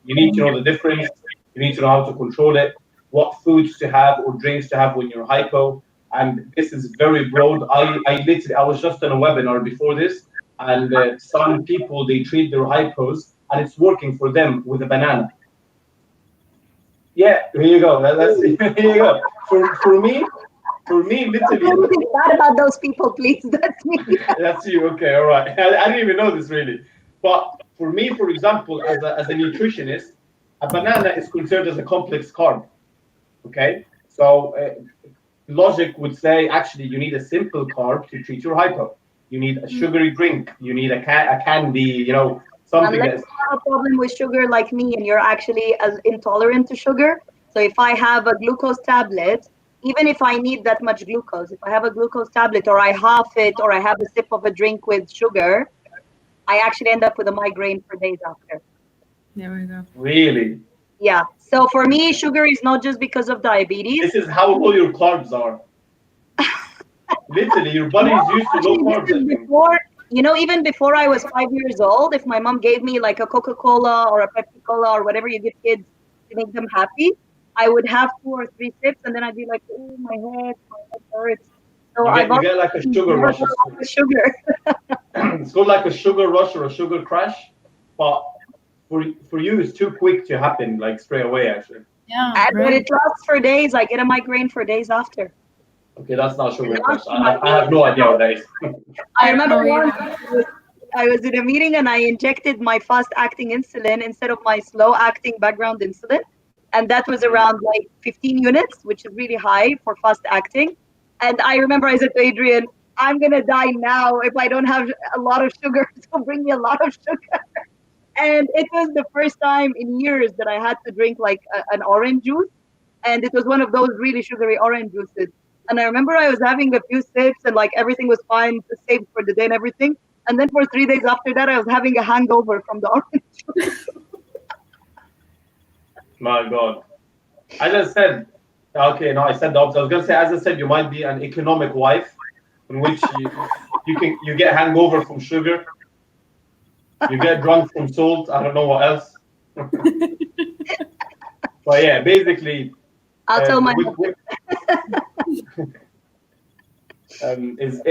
you need to know the difference. You need to know how to control it, what foods to have or drinks to have when you're hypo. And this is very broad. I was just on a webinar before this, and some people, they treat their hypos and it's working for them with a banana. Yeah, here you go. Here you go. For me, literally. Something bad about those people, please. That's me. That's you. Okay, all right. I didn't even know this really. But for me, for example, as a nutritionist, a banana is considered as a complex carb. Okay, so logic would say actually you need a simple carb to treat your hypo. You need a sugary drink. You need a candy. Something Unless you have a problem with sugar like me and you're actually intolerant to sugar. So if I have a glucose tablet, even if I need that much glucose, if I have a glucose tablet or I half it or I have a sip of a drink with sugar, I actually end up with a migraine for days after. There we go. Really? Yeah. So for me, sugar is not just because of diabetes. This is how low your carbs are. Literally, your body is used to low carbs. Before, even before I was 5 years old, if my mom gave me like a Coca-Cola or a Pepsi-Cola or whatever you give kids to make them happy, I would have 2 or 3 sips and then I'd be like, oh, my head hurts. So you get like a sugar rush. Sugar. It's called like a sugar rush or a sugar crash, but for you, it's too quick to happen, like straight away, actually. Yeah, but it lasts for days. I get a migraine for days after. Okay, that's not sugar crash. I have no idea what that is. I remember once I was in a meeting and I injected my fast-acting insulin instead of my slow-acting background insulin. And that was around like 15 units, which is really high for fast-acting. And I remember I said to Adrian, I'm going to die now if I don't have a lot of sugar. So bring me a lot of sugar. And it was the first time in years that I had to drink like an orange juice. And it was one of those really sugary orange juices. And I remember I was having a few sips and like everything was fine, saved for the day and everything. And then for 3 days after that, I was having a hangover from the orange juice. My God. As I said, okay, no, I said the opposite. I was gonna say, as I said, you might be an economic wife, in which you get hangover from sugar, you get drunk from salt. I don't know what else. But yeah, basically, I'll tell my is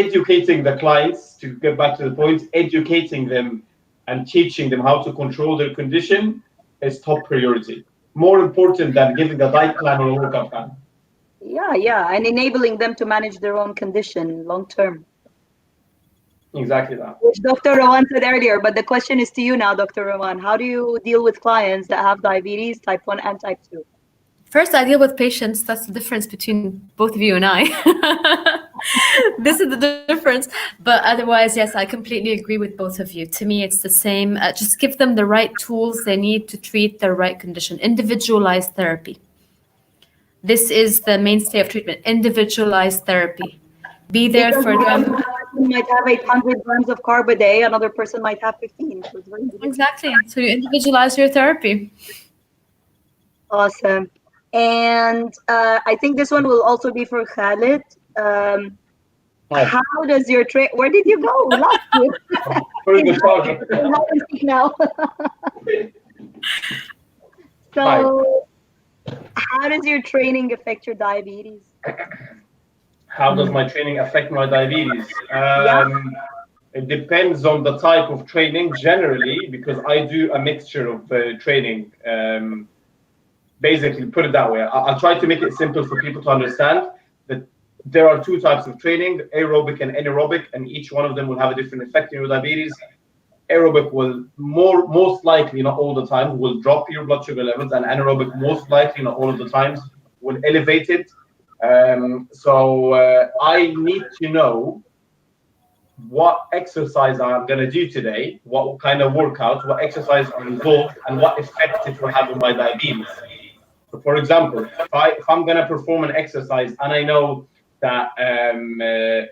educating the clients, to get back to the point, educating them and teaching them how to control their condition is top priority. More important than giving a diet plan or a workout plan. Yeah, and enabling them to manage their own condition long term. Exactly that. Which Dr. Rawan said earlier, but the question is to you now, Dr. Rawan. How do you deal with clients that have diabetes, type 1 and type 2? First, I deal with patients. That's the difference between both of you and I. This is the difference. But otherwise, yes, I completely agree with both of you. To me, it's the same. Just give them the right tools they need to treat their right condition. Individualized therapy. This is the mainstay of treatment. Individualized therapy. Be there Because for one them. person might have 800 grams of carb a day, another person might have 15. So it's very individual. Exactly. So you individualize your therapy. Awesome. And I think this one will also be for Khalid. How does your where did you go? We lost you. Very good talk. Now. So, how does your training affect your diabetes? How does my training affect my diabetes? It depends on the type of training generally, because I do a mixture of training. Basically, put it that way. I'll try to make it simple for people to understand that there are two types of training, aerobic and anaerobic, and each one of them will have a different effect on your diabetes. Aerobic will most likely, not all the time, will drop your blood sugar levels, and anaerobic most likely, not all of the times, will elevate it. So I need to know what exercise I'm going to do today, what kind of workout, what exercise are involved, and what effect it will have on my diabetes. So, for example, if I'm going to perform an exercise and I know that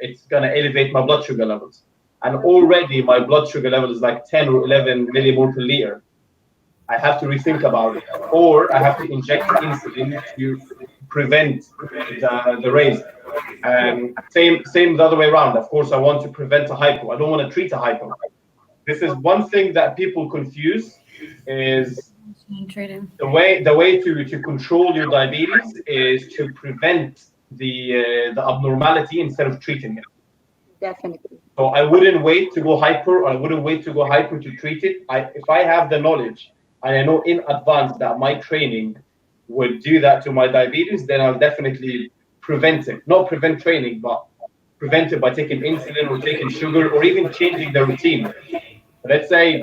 it's going to elevate my blood sugar levels, and already my blood sugar level is like 10 or 11 millimole per liter, I have to rethink about it, or I have to inject insulin to prevent the raise. Same the other way around. Of course, I want to prevent a hypo. I don't want to treat a hypo. This is one thing that people confuse, is the way to control your diabetes is to prevent the abnormality instead of treating it. Definitely. So I wouldn't wait to go hyper, or I wouldn't wait to go hyper to treat it. If I have the knowledge and I know in advance that my training would do that to my diabetes, then I'll definitely prevent it. Not prevent training, but prevent it by taking insulin or taking sugar or even changing the routine. Let's say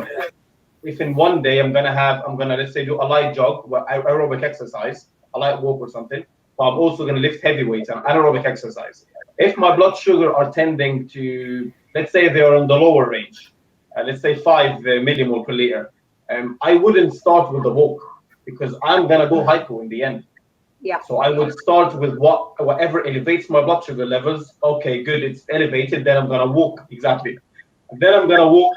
if in one day I'm gonna let's say do a light jog, aerobic exercise, a light walk or something, but I'm also gonna lift heavy weights and anaerobic exercise. If my blood sugar are tending to, let's say they are in the lower range, let's say 5 millimole per liter, I wouldn't start with the walk because I'm gonna go hypo in the end. Yeah. So I would start with whatever elevates my blood sugar levels. Okay, good, it's elevated. Then I'm gonna walk, exactly. And then I'm gonna walk,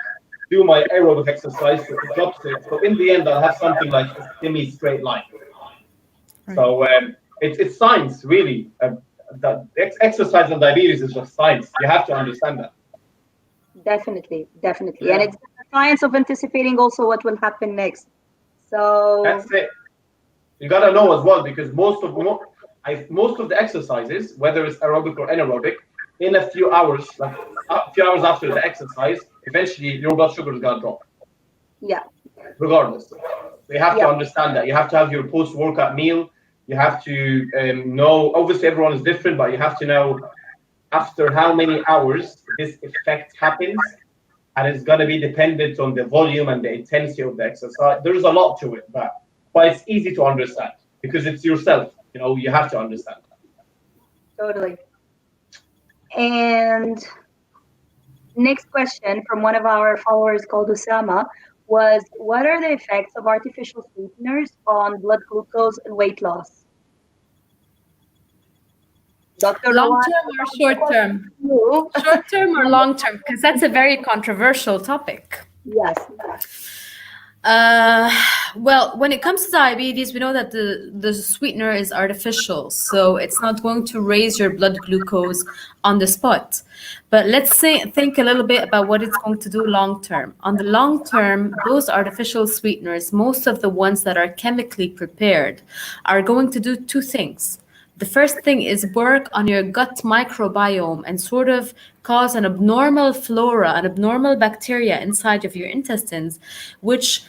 do my aerobic exercise, so it drops it. So in the end, I'll have something like a semi-straight line. Right. So it's science, really. The exercise and diabetes is just science. You have to understand that. Definitely. Yeah. And it's the science of anticipating also what will happen next. So that's it. You gotta know as well, because most of the exercises, whether it's aerobic or anaerobic, in a few hours, like a few hours after the exercise, eventually your blood sugar is gonna drop. Yeah. Regardless, so you have to understand that. You have to have your post-workout meal. You have to know. Obviously, everyone is different, but you have to know after how many hours this effect happens, and it's gonna be dependent on the volume and the intensity of the exercise. There's a lot to it, but it's easy to understand because it's yourself. You have to understand. Totally. And next question from one of our followers called Usama was, what are the effects of artificial sweeteners on blood glucose and weight loss? Dr. Long term or short term? Short term or long term? Because that's a very controversial topic. Yes. Well, when it comes to diabetes, we know that the sweetener is artificial, so it's not going to raise your blood glucose on the spot. But let's say think a little bit about what it's going to do long term. On the long term, those artificial sweeteners, most of the ones that are chemically prepared, are going to do two things. The first thing is work on your gut microbiome and sort of cause an abnormal flora, an abnormal bacteria inside of your intestines, which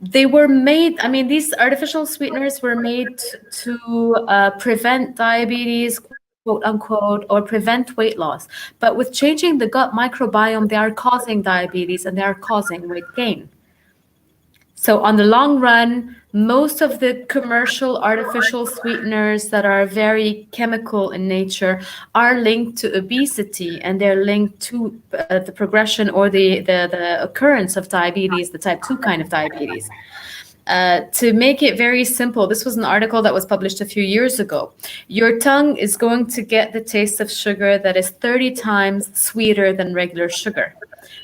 they were made, I mean, these artificial sweeteners were made to prevent diabetes, quote unquote, or prevent weight loss. But with changing the gut microbiome, they are causing diabetes and they are causing weight gain. So on the long run, most of the commercial artificial sweeteners that are very chemical in nature are linked to obesity, and they're linked to the progression or the occurrence of diabetes, the type 2 kind of diabetes. To make it very simple, this was an article that was published a few years ago. Your tongue is going to get the taste of sugar that is 30 times sweeter than regular sugar.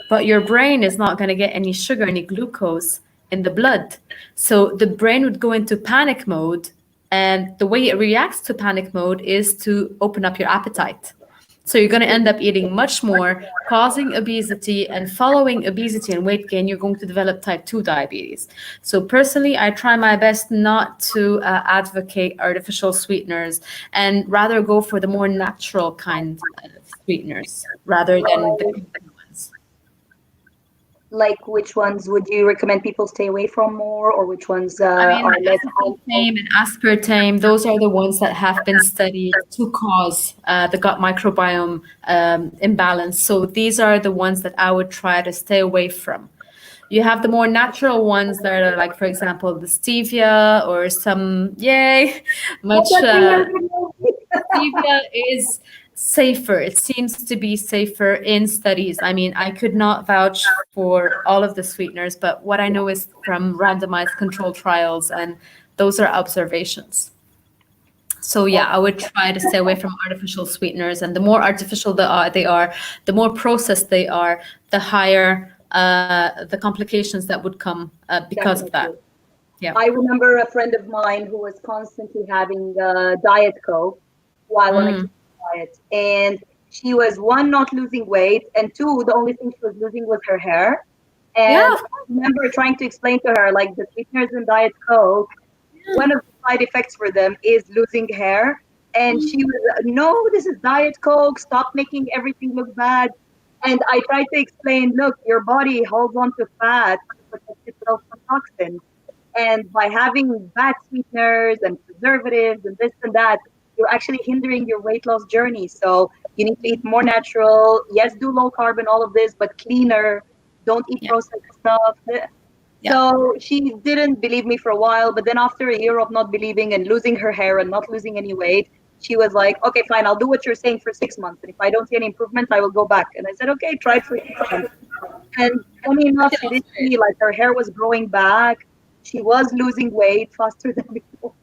But your brain is not going to get any sugar, any glucose in the blood. So the brain would go into panic mode, and the way it reacts to panic mode is to open up your appetite. So you're going to end up eating much more, causing obesity, and following obesity and weight gain, you're going to develop type 2 diabetes. So personally, I try my best not to advocate artificial sweeteners and rather go for the more natural kind of sweeteners rather than the chemical ones. Like, which ones would you recommend people stay away from more, or which ones I mean, are less harmful? aspartame and aspartame, those are the ones that have been studied to cause the gut microbiome imbalance. So these are the ones that I would try to stay away from. You have the more natural ones that are like, for example, the stevia or some, stevia is safer. It seems to be safer in studies. I mean, I could not vouch for all of the sweeteners, but what I know is from randomized controlled trials, and those are observations. So yeah, I would try to stay away from artificial sweeteners, and the more artificial they are, the more processed they are, the higher the complications that would come because of that. Yeah. I remember a friend of mine who was constantly having Diet Coke while on a diet, and she was, one, not losing weight, and two, the only thing she was losing was her hair. And I remember trying to explain to her, like, the sweeteners in Diet Coke, one of the side effects for them is losing hair. And she was, no, this is Diet Coke, stop making everything look bad. And I tried to explain, look, your body holds on to fat to protect itself from toxins. And by having bad sweeteners and preservatives and this and that, you're actually hindering your weight loss journey. So you need to eat more natural. Yes, do low carb and all of this, but cleaner. Don't eat processed stuff. So she didn't believe me for a while, but then after a year of not believing and losing her hair and not losing any weight, she was like, okay, fine, I'll do what you're saying for 6 months. And if I don't see any improvement, I will go back. And I said, okay, try it for 6 months. And funny enough, she did see, like, her hair was growing back. She was losing weight faster than before.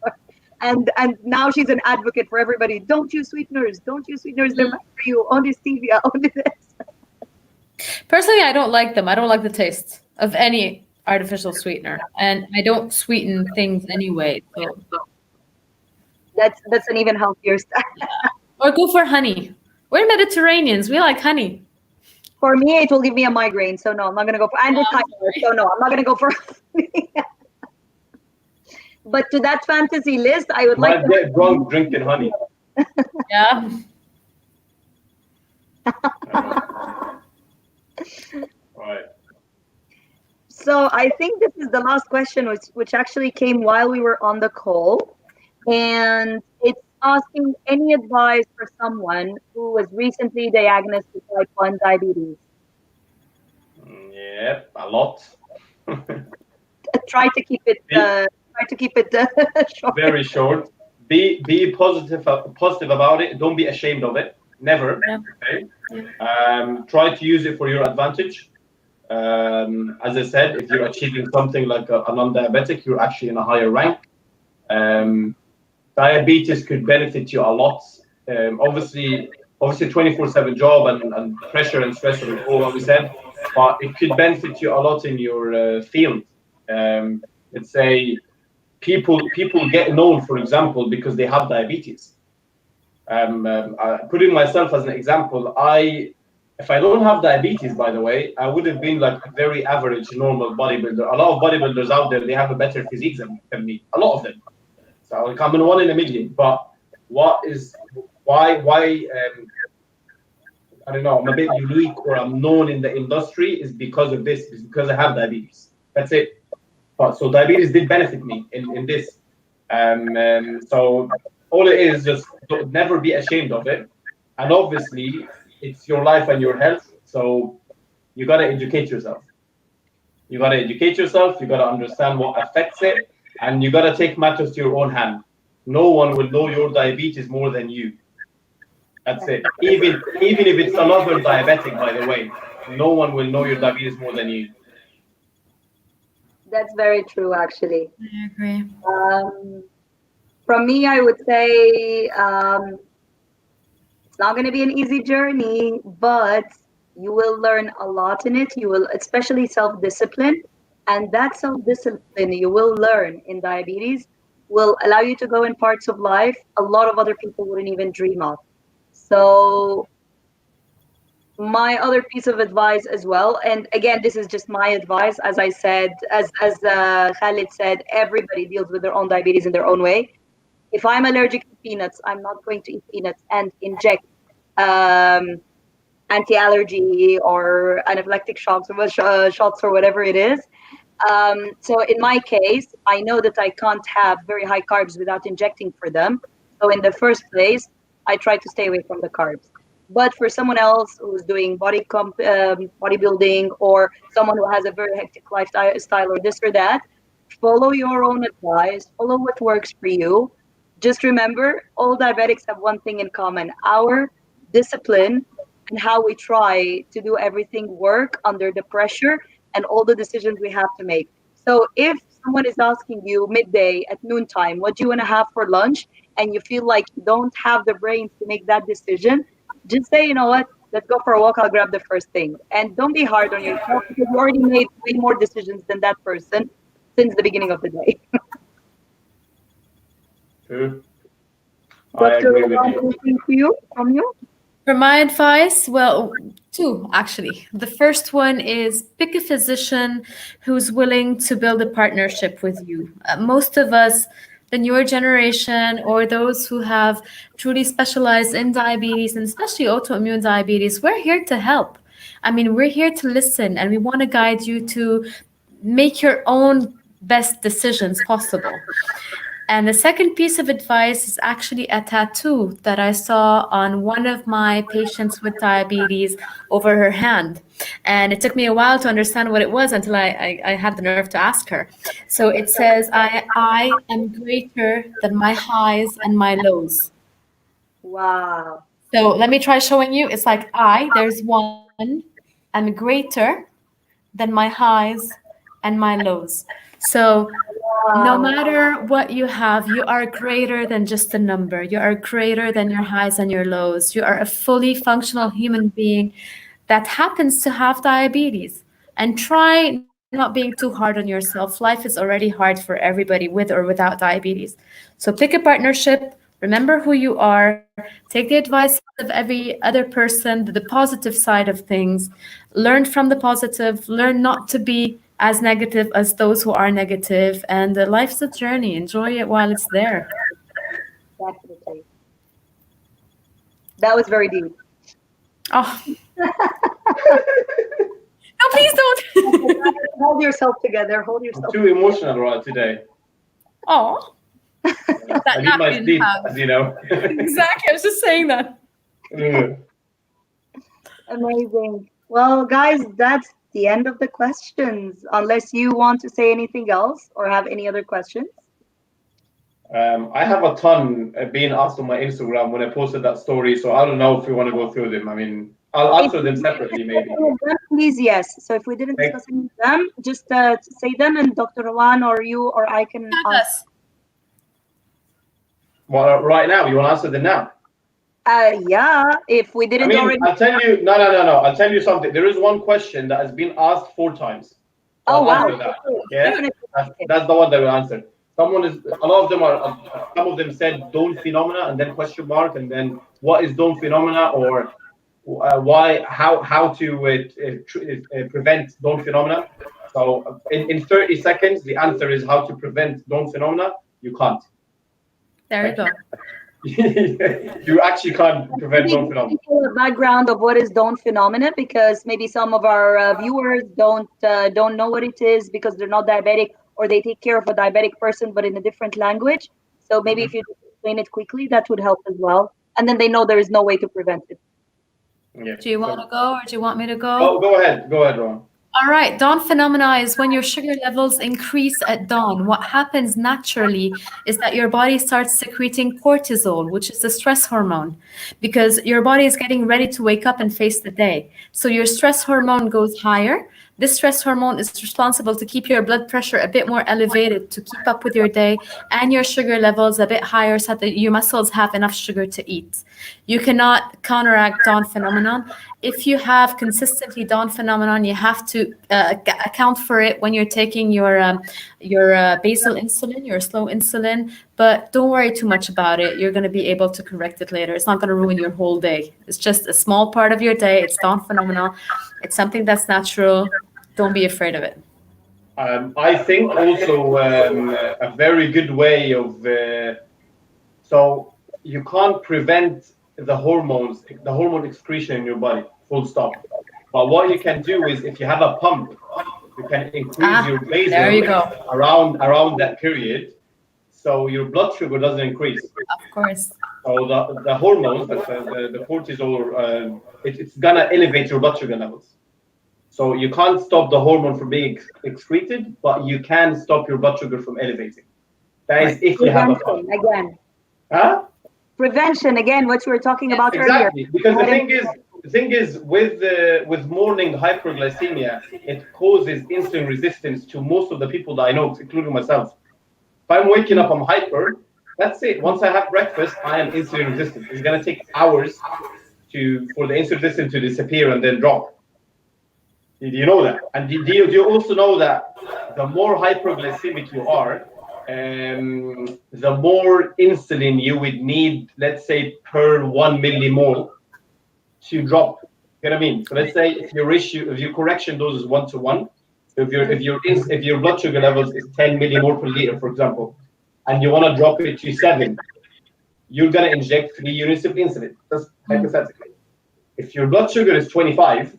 And now she's an advocate for everybody. Don't use sweeteners. Don't use sweeteners. They're bad for you. Only stevia. Only this. Personally, I don't like them. I don't like the taste of any artificial sweetener, and I don't sweeten things anyway. So that's an even healthier style. Or go for honey. We're Mediterraneans. We like honey. For me, it will give me a migraine. So no, I'm not gonna go for. And it's high, so no, I'm not gonna go for. But to that fantasy list, I would like to get drunk drinking honey. Yeah. Right. So I think this is the last question, which actually came while we were on the call, and it's asking any advice for someone who was recently diagnosed with type 1 diabetes. Yeah, a lot. Try to keep it. Short. Very short. Be positive about it. Don't be ashamed of it. Never. Okay. Try to use it for your advantage. As I said, if you're achieving something like a non-diabetic, you're actually in a higher rank. Diabetes could benefit you a lot. Obviously 24/7 job and pressure and stress are all what we said, but it could benefit you a lot in your field. Let's say people get known, for example, because they have diabetes. Putting myself as an example, if I don't have diabetes, by the way, I would have been like a very average, normal bodybuilder. A lot of bodybuilders out there, they have a better physique than me. A lot of them. So like, I'm in 1 in a million. But why I don't know, I'm a bit unique or I'm known in the industry is because of this. Is because I have diabetes. That's it. But so diabetes did benefit me in this. So all it is just never be ashamed of it. And obviously, it's your life and your health. So you got to educate yourself. You got to educate yourself. You got to understand what affects it. And you got to take matters to your own hand. No one will know your diabetes more than you. That's it. Even if it's another diabetic, by the way, no one will know your diabetes more than you. That's very true, actually. I agree. From me, I would say it's not going to be an easy journey, but you will learn a lot in it. You will, especially self-discipline, and that self-discipline you will learn in diabetes will allow you to go in parts of life a lot of other people wouldn't even dream of. So my other piece of advice as well, and again, this is just my advice, as I said, as Khalid said, everybody deals with their own diabetes in their own way. If I'm allergic to peanuts, I'm not going to eat peanuts and inject anti-allergy or anaphylactic shots or whatever it is. So in my case, I know that I can't have very high carbs without injecting for them. So in the first place, I try to stay away from the carbs. But for someone else who's doing bodybuilding, or someone who has a very hectic lifestyle or this or that, follow your own advice, follow what works for you. Just remember, all diabetics have one thing in common: our discipline and how we try to do everything work under the pressure and all the decisions we have to make. So if someone is asking you midday at noontime, what do you want to have for lunch, and you feel like you don't have the brains to make that decision, just say, you know what, let's go for a walk, I'll grab the first thing. And don't be hard on yourself, because you already made way more decisions than that person since the beginning of the day. True. I Dr. agree with Rawan, you. anything to you, from you? For my advice, well, two actually. The first one is pick a physician who's willing to build a partnership with you. Most of us, the newer generation, or those who have truly specialized in diabetes and especially autoimmune diabetes, we're here to help. I mean, we're here to listen, and we want to guide you to make your own best decisions possible. And the second piece of advice is actually a tattoo that I saw on one of my patients with diabetes over her hand. And it took me a while to understand what it was until I had the nerve to ask her. So it says, I am greater than my highs and my lows. Wow. So let me try showing you. It's like there's one, I'm greater than my highs and my lows. So no Wow. matter what you have, you are greater than just a number. You are greater than your highs and your lows. You are a fully functional human being that happens to have diabetes. And try not being too hard on yourself. Life is already hard for everybody with or without diabetes. So pick a partnership. Remember who you are. Take the advice of every other person, the positive side of things. Learn from the positive. Learn not to be as negative as those who are negative. And life's a journey. Enjoy it while it's there. Definitely. That was very deep. Oh, no, please don't. Hold yourself together. Hold I'm yourself. too emotional right today. Oh, I that need my napkin sleep, has. as you know. Exactly. I was just saying that. Amazing. Well, guys, that's the end of the questions. Unless you want to say anything else or have any other questions. I have a ton being asked on my Instagram when I posted that story, so I don't know if we want to go through them. I mean, I'll If answer them we separately, didn't discuss maybe. any of them, please, yes. So if we didn't Like, discuss any of them, just say them, and Dr. Rawan or you or I can answer. Yes. well, right now, you want to answer them now? Yeah, if we I didn't mean, already. I'll tell you, no. I'll tell you something. There is one question that has been asked 4 times. So Oh, I'll wow. answer that. Yeah, Definitely. that's the one that will answer. A lot of them are, some of them said Dawn phenomena and then question mark, and then what is Dawn phenomena, or how to prevent Dawn phenomena. So in 30 seconds, the answer is how to prevent Dawn phenomena. You can't. There you go. You actually can't prevent Dawn phenomena. A background of what is Dawn phenomena, because maybe some of our viewers don't know what it is because they're not diabetic, or they take care of a diabetic person but in a different language. So maybe if you explain it quickly, that would help as well. And then they know there is no way to prevent it. Yeah. Do you want to go, or do you want me to go? Go ahead, Ron. All right, dawn phenomena is when your sugar levels increase at dawn. What happens naturally is that your body starts secreting cortisol, which is the stress hormone, because your body is getting ready to wake up and face the day. So your stress hormone goes higher. This stress hormone is responsible to keep your blood pressure a bit more elevated to keep up with your day, and your sugar levels a bit higher so that your muscles have enough sugar to eat. You cannot counteract dawn phenomenon. If you have consistently dawn phenomenon, you have to account for it when you're taking your basal insulin, your slow insulin. But don't worry too much about it. You're going to be able to correct it later. It's not going to ruin your whole day. It's just a small part of your day. It's dawn phenomenon. It's something that's natural. Don't be afraid of it. I think also a very good way of so you can't prevent the hormone excretion in your body, full stop. But what you can do is, if you have a pump, you can increase your basal there you go. around that period, so your blood sugar doesn't increase. Of course. So the hormones, the cortisol, it's gonna elevate your blood sugar levels. So you can't stop the hormone from being excreted, but you can stop your blood sugar from elevating. That is if you have a pump. Again. Huh? Prevention, again, what you were talking about exactly. earlier. Because the thing is with morning hyperglycemia, it causes insulin resistance to most of the people that I know, including myself. If I'm waking up, I'm hyper. That's it. Once I have breakfast, I am insulin resistant. It's gonna take hours for the insulin resistance to disappear and then drop. Did you know that? And do you also know that the more hyperglycemic you are, the more insulin you would need, let's say, per 1 millimole to drop. You know what I mean? So let's say if your correction dose is 1:1, so if your blood sugar levels is 10 millimole per liter, for example, and you want to drop it to 7, you're gonna inject 3 units of insulin. That's hypothetically. If your blood sugar is 25,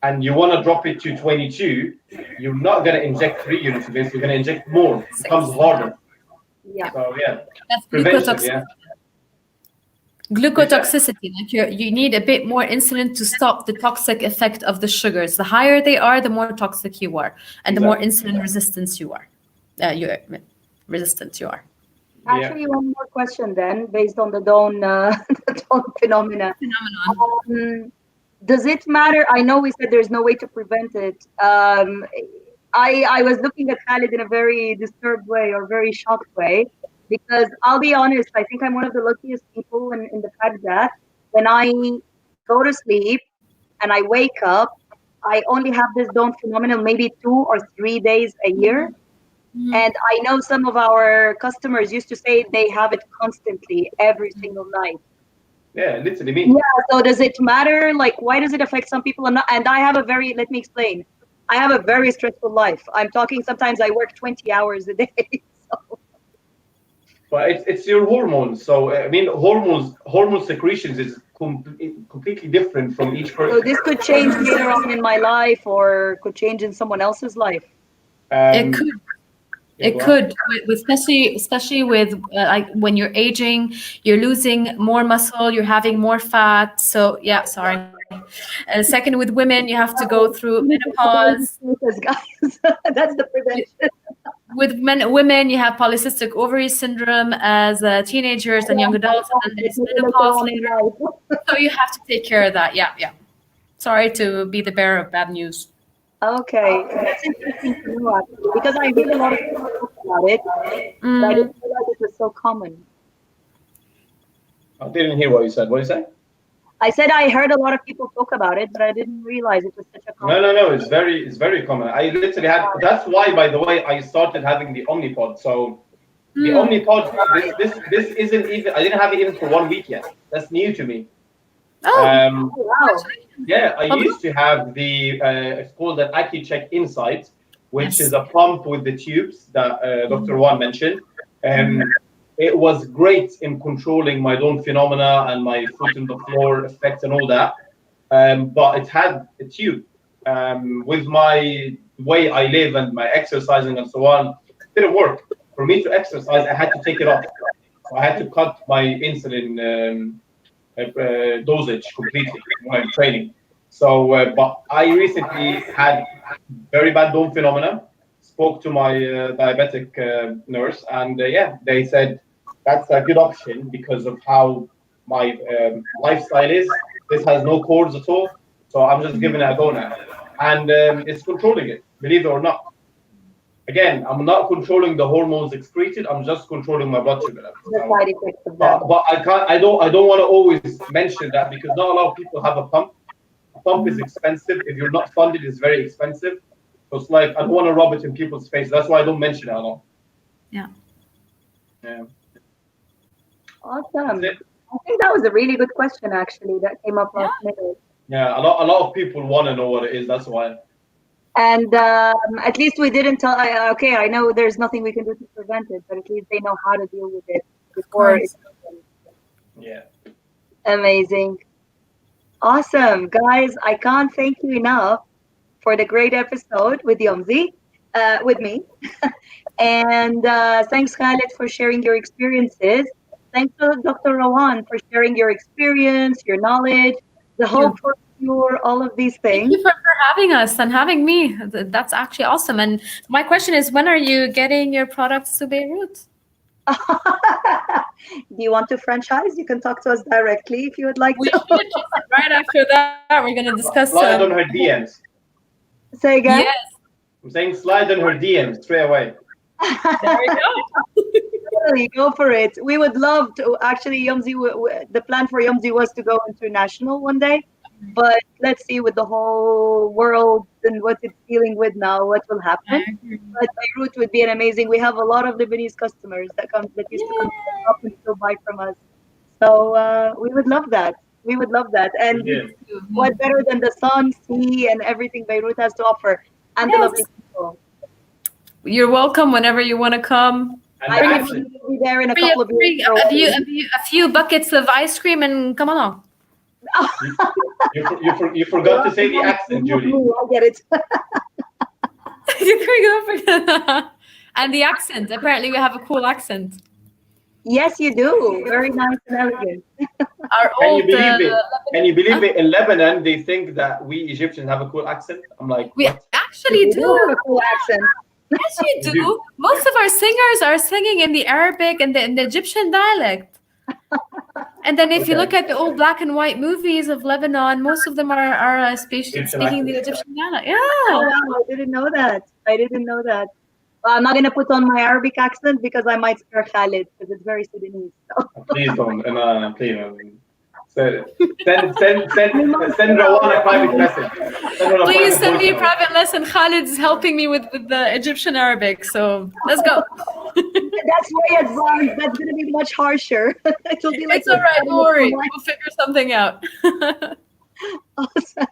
and you want to drop it to 22, you're not going to inject 3 units of insulin, you're going to inject more. It becomes harder. Yeah. So, yeah. That's prevention, glucotoxicity. Like you need a bit more insulin to stop the toxic effect of the sugars. The higher they are, the more toxic you are, and the more insulin resistance you are. You're resistant you are. Actually, one more question then, based on the dawn phenomena. Does it matter? I know we said there's no way to prevent it. I was looking at Khalid in a very disturbed way, or very shocked way, because I'll be honest, I think I'm one of the luckiest people in the fact that when I go to sleep and I wake up, I only have this dawn phenomenon maybe 2 or 3 days a year. Mm-hmm. And I know some of our customers used to say they have it constantly, every single night. Yeah, literally me. Yeah, so does it matter? Like, why does it affect some people and not? And I have let me explain. I have a very stressful life. I'm talking, sometimes I work 20 hours a day. So. But it's your hormones. So, I mean, hormone secretions is completely different from each person. So this could change later on in my life, or could change in someone else's life. It could. It could, especially with like when you're aging, you're losing more muscle, you're having more fat. So yeah, sorry. Second, with women, you have to go through menopause. Guys, that's the prevention. With women, you have polycystic ovary syndrome as teenagers and young adults, and then there's menopause later. So you have to take care of that. Yeah. Sorry to be the bearer of bad news. Okay, that's interesting to know, actually, because I read a lot of people talk about it, but I didn't realize it was so common. I didn't hear what you said. What did you say? I said I heard a lot of people talk about it, but I didn't realize it was such a common. No. It's very common. I literally had. That's why, by the way, I started having the Omnipod. So the Omnipod, this isn't even. I didn't have it even for 1 week yet. That's new to me. Oh, Wow. Yeah, I used to have the. It's called an AACE Insight, which is a pump with the tubes that Dr. Rawan mentioned. It was great in controlling my own phenomena and my foot in the floor effect and all that. But it had a tube. With my way I live and my exercising and so on, it didn't work. For me to exercise, I had to take it off. So I had to cut my insulin dosage completely when I'm training. So, but I recently had very bad dome phenomena. Spoke to my diabetic nurse, and yeah, they said that's a good option because of how my lifestyle is. This has no cords at all, so I'm just giving it a go now, and it's controlling it. Believe it or not. Again, I'm not controlling the hormones excreted. I'm just controlling my blood sugar level. The side effects of that. But I can't. I don't want to always mention that because not a lot of people have a pump. A pump is expensive. If you're not funded, it's very expensive. So it's like I don't want to rub it in people's face. That's why I don't mention it a lot. yeah. Yeah. Awesome. That's it. I think that was a really good question, actually, that came up last minute. Yeah. A lot of people want to know what it is. That's why. And at least we didn't tell. Okay, I know there's nothing we can do to prevent it, but at least they know how to deal with it before it happens. Yeah. Amazing. Awesome. Guys, I can't thank you enough for the great episode with Yummzy, with me. And thanks, Khalid, for sharing your experiences. Thanks to Dr. Rawan for sharing your experience, your knowledge, the hope for cure, all of these Thank things. you for having us and having me. That's actually awesome. And my question is, when are you getting your products to Beirut? Do you want to franchise? You can talk to us directly if you would like We to. should. Right after that, we're going to discuss. Slide on her DMs. Say again? Yes, I'm saying slide on her DMs straight away. there we go. Totally, go for it. We would love to. Actually, Yummzy, the plan for Yummzy was to go international one day, but let's see with the whole world and what it's dealing with now, what will happen. But Beirut would be an amazing. We have a lot of Lebanese customers that used to come up and still buy from us. So we would love that. We would love that. And Yeah. what better than the sun, sea, and everything Beirut has to offer, and the lovely people. You're welcome whenever you want to come. And I the will accent. be there in a Bring couple of years. a few buckets of ice cream and come along. You forgot to say the accent, Julie. I get it. And the accent. Apparently, we have a cool accent. Yes, you do. Very nice and elegant. Our Can you old, believe it? Can you believe it? In Lebanon, they think that we Egyptians have a cool accent. I'm like, we what? actually You do have do. a cool accent. Yes, we do. Most of our singers are singing in the Arabic and the Egyptian dialect. And then if you look at the old black and white movies of Lebanon, most of them are speaking the Egyptian dialect. Yeah. Oh, wow, I didn't know that. I didn't know that. Well, I'm not going to put on my Arabic accent because I might scare Khalid because it's very Sudanese. So. Please don't. Please. Send Rawan a private message. Please send me a private lesson. Khalid's helping me with the Egyptian Arabic. So let's go. That's way advanced. That's going to be much harsher. It'll be like It's all right. Don't worry. We'll figure something out. Awesome.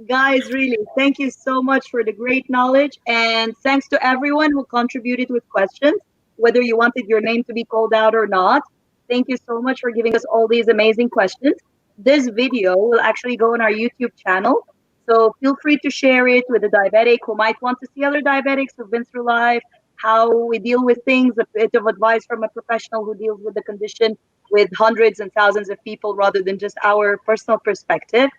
Guys, really, thank you so much for the great knowledge. And thanks to everyone who contributed with questions, whether you wanted your name to be called out or not. Thank you so much for giving us all these amazing questions. This video will actually go on our YouTube channel. So feel free to share it with a diabetic who might want to see other diabetics who've been through life, how we deal with things, a bit of advice from a professional who deals with the condition with hundreds and thousands of people rather than just our personal perspective.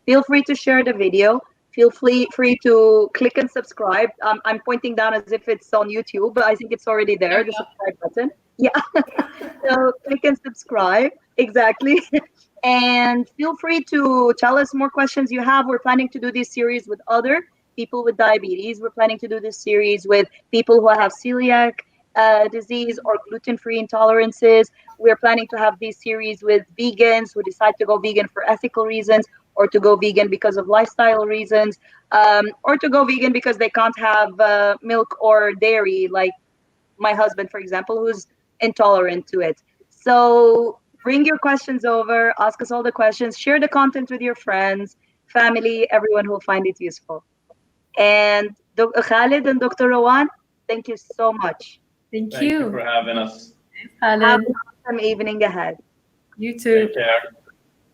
Feel free to share the video. Feel free to click and subscribe. I'm pointing down as if it's on YouTube, but I think it's already there, the subscribe button. Yeah. So click and subscribe. Exactly. And feel free to tell us more questions you have. We're planning to do this series with other people with diabetes. We're planning to do this series with people who have celiac disease or gluten-free intolerances. We're planning to have these series with vegans who decide to go vegan for ethical reasons, or to go vegan because of lifestyle reasons, or to go vegan because they can't have milk or dairy, like my husband, for example, who's intolerant to it. So bring your questions over, ask us all the questions, share the content with your friends, family, everyone who will find it useful. And Khalid and Dr. Rawan, thank you so much. Thank Thank you you. for having us. Have Khalid. an awesome evening ahead. You too. Take care.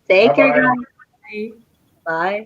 Take care, Bye-bye. guys. Bye. Bye.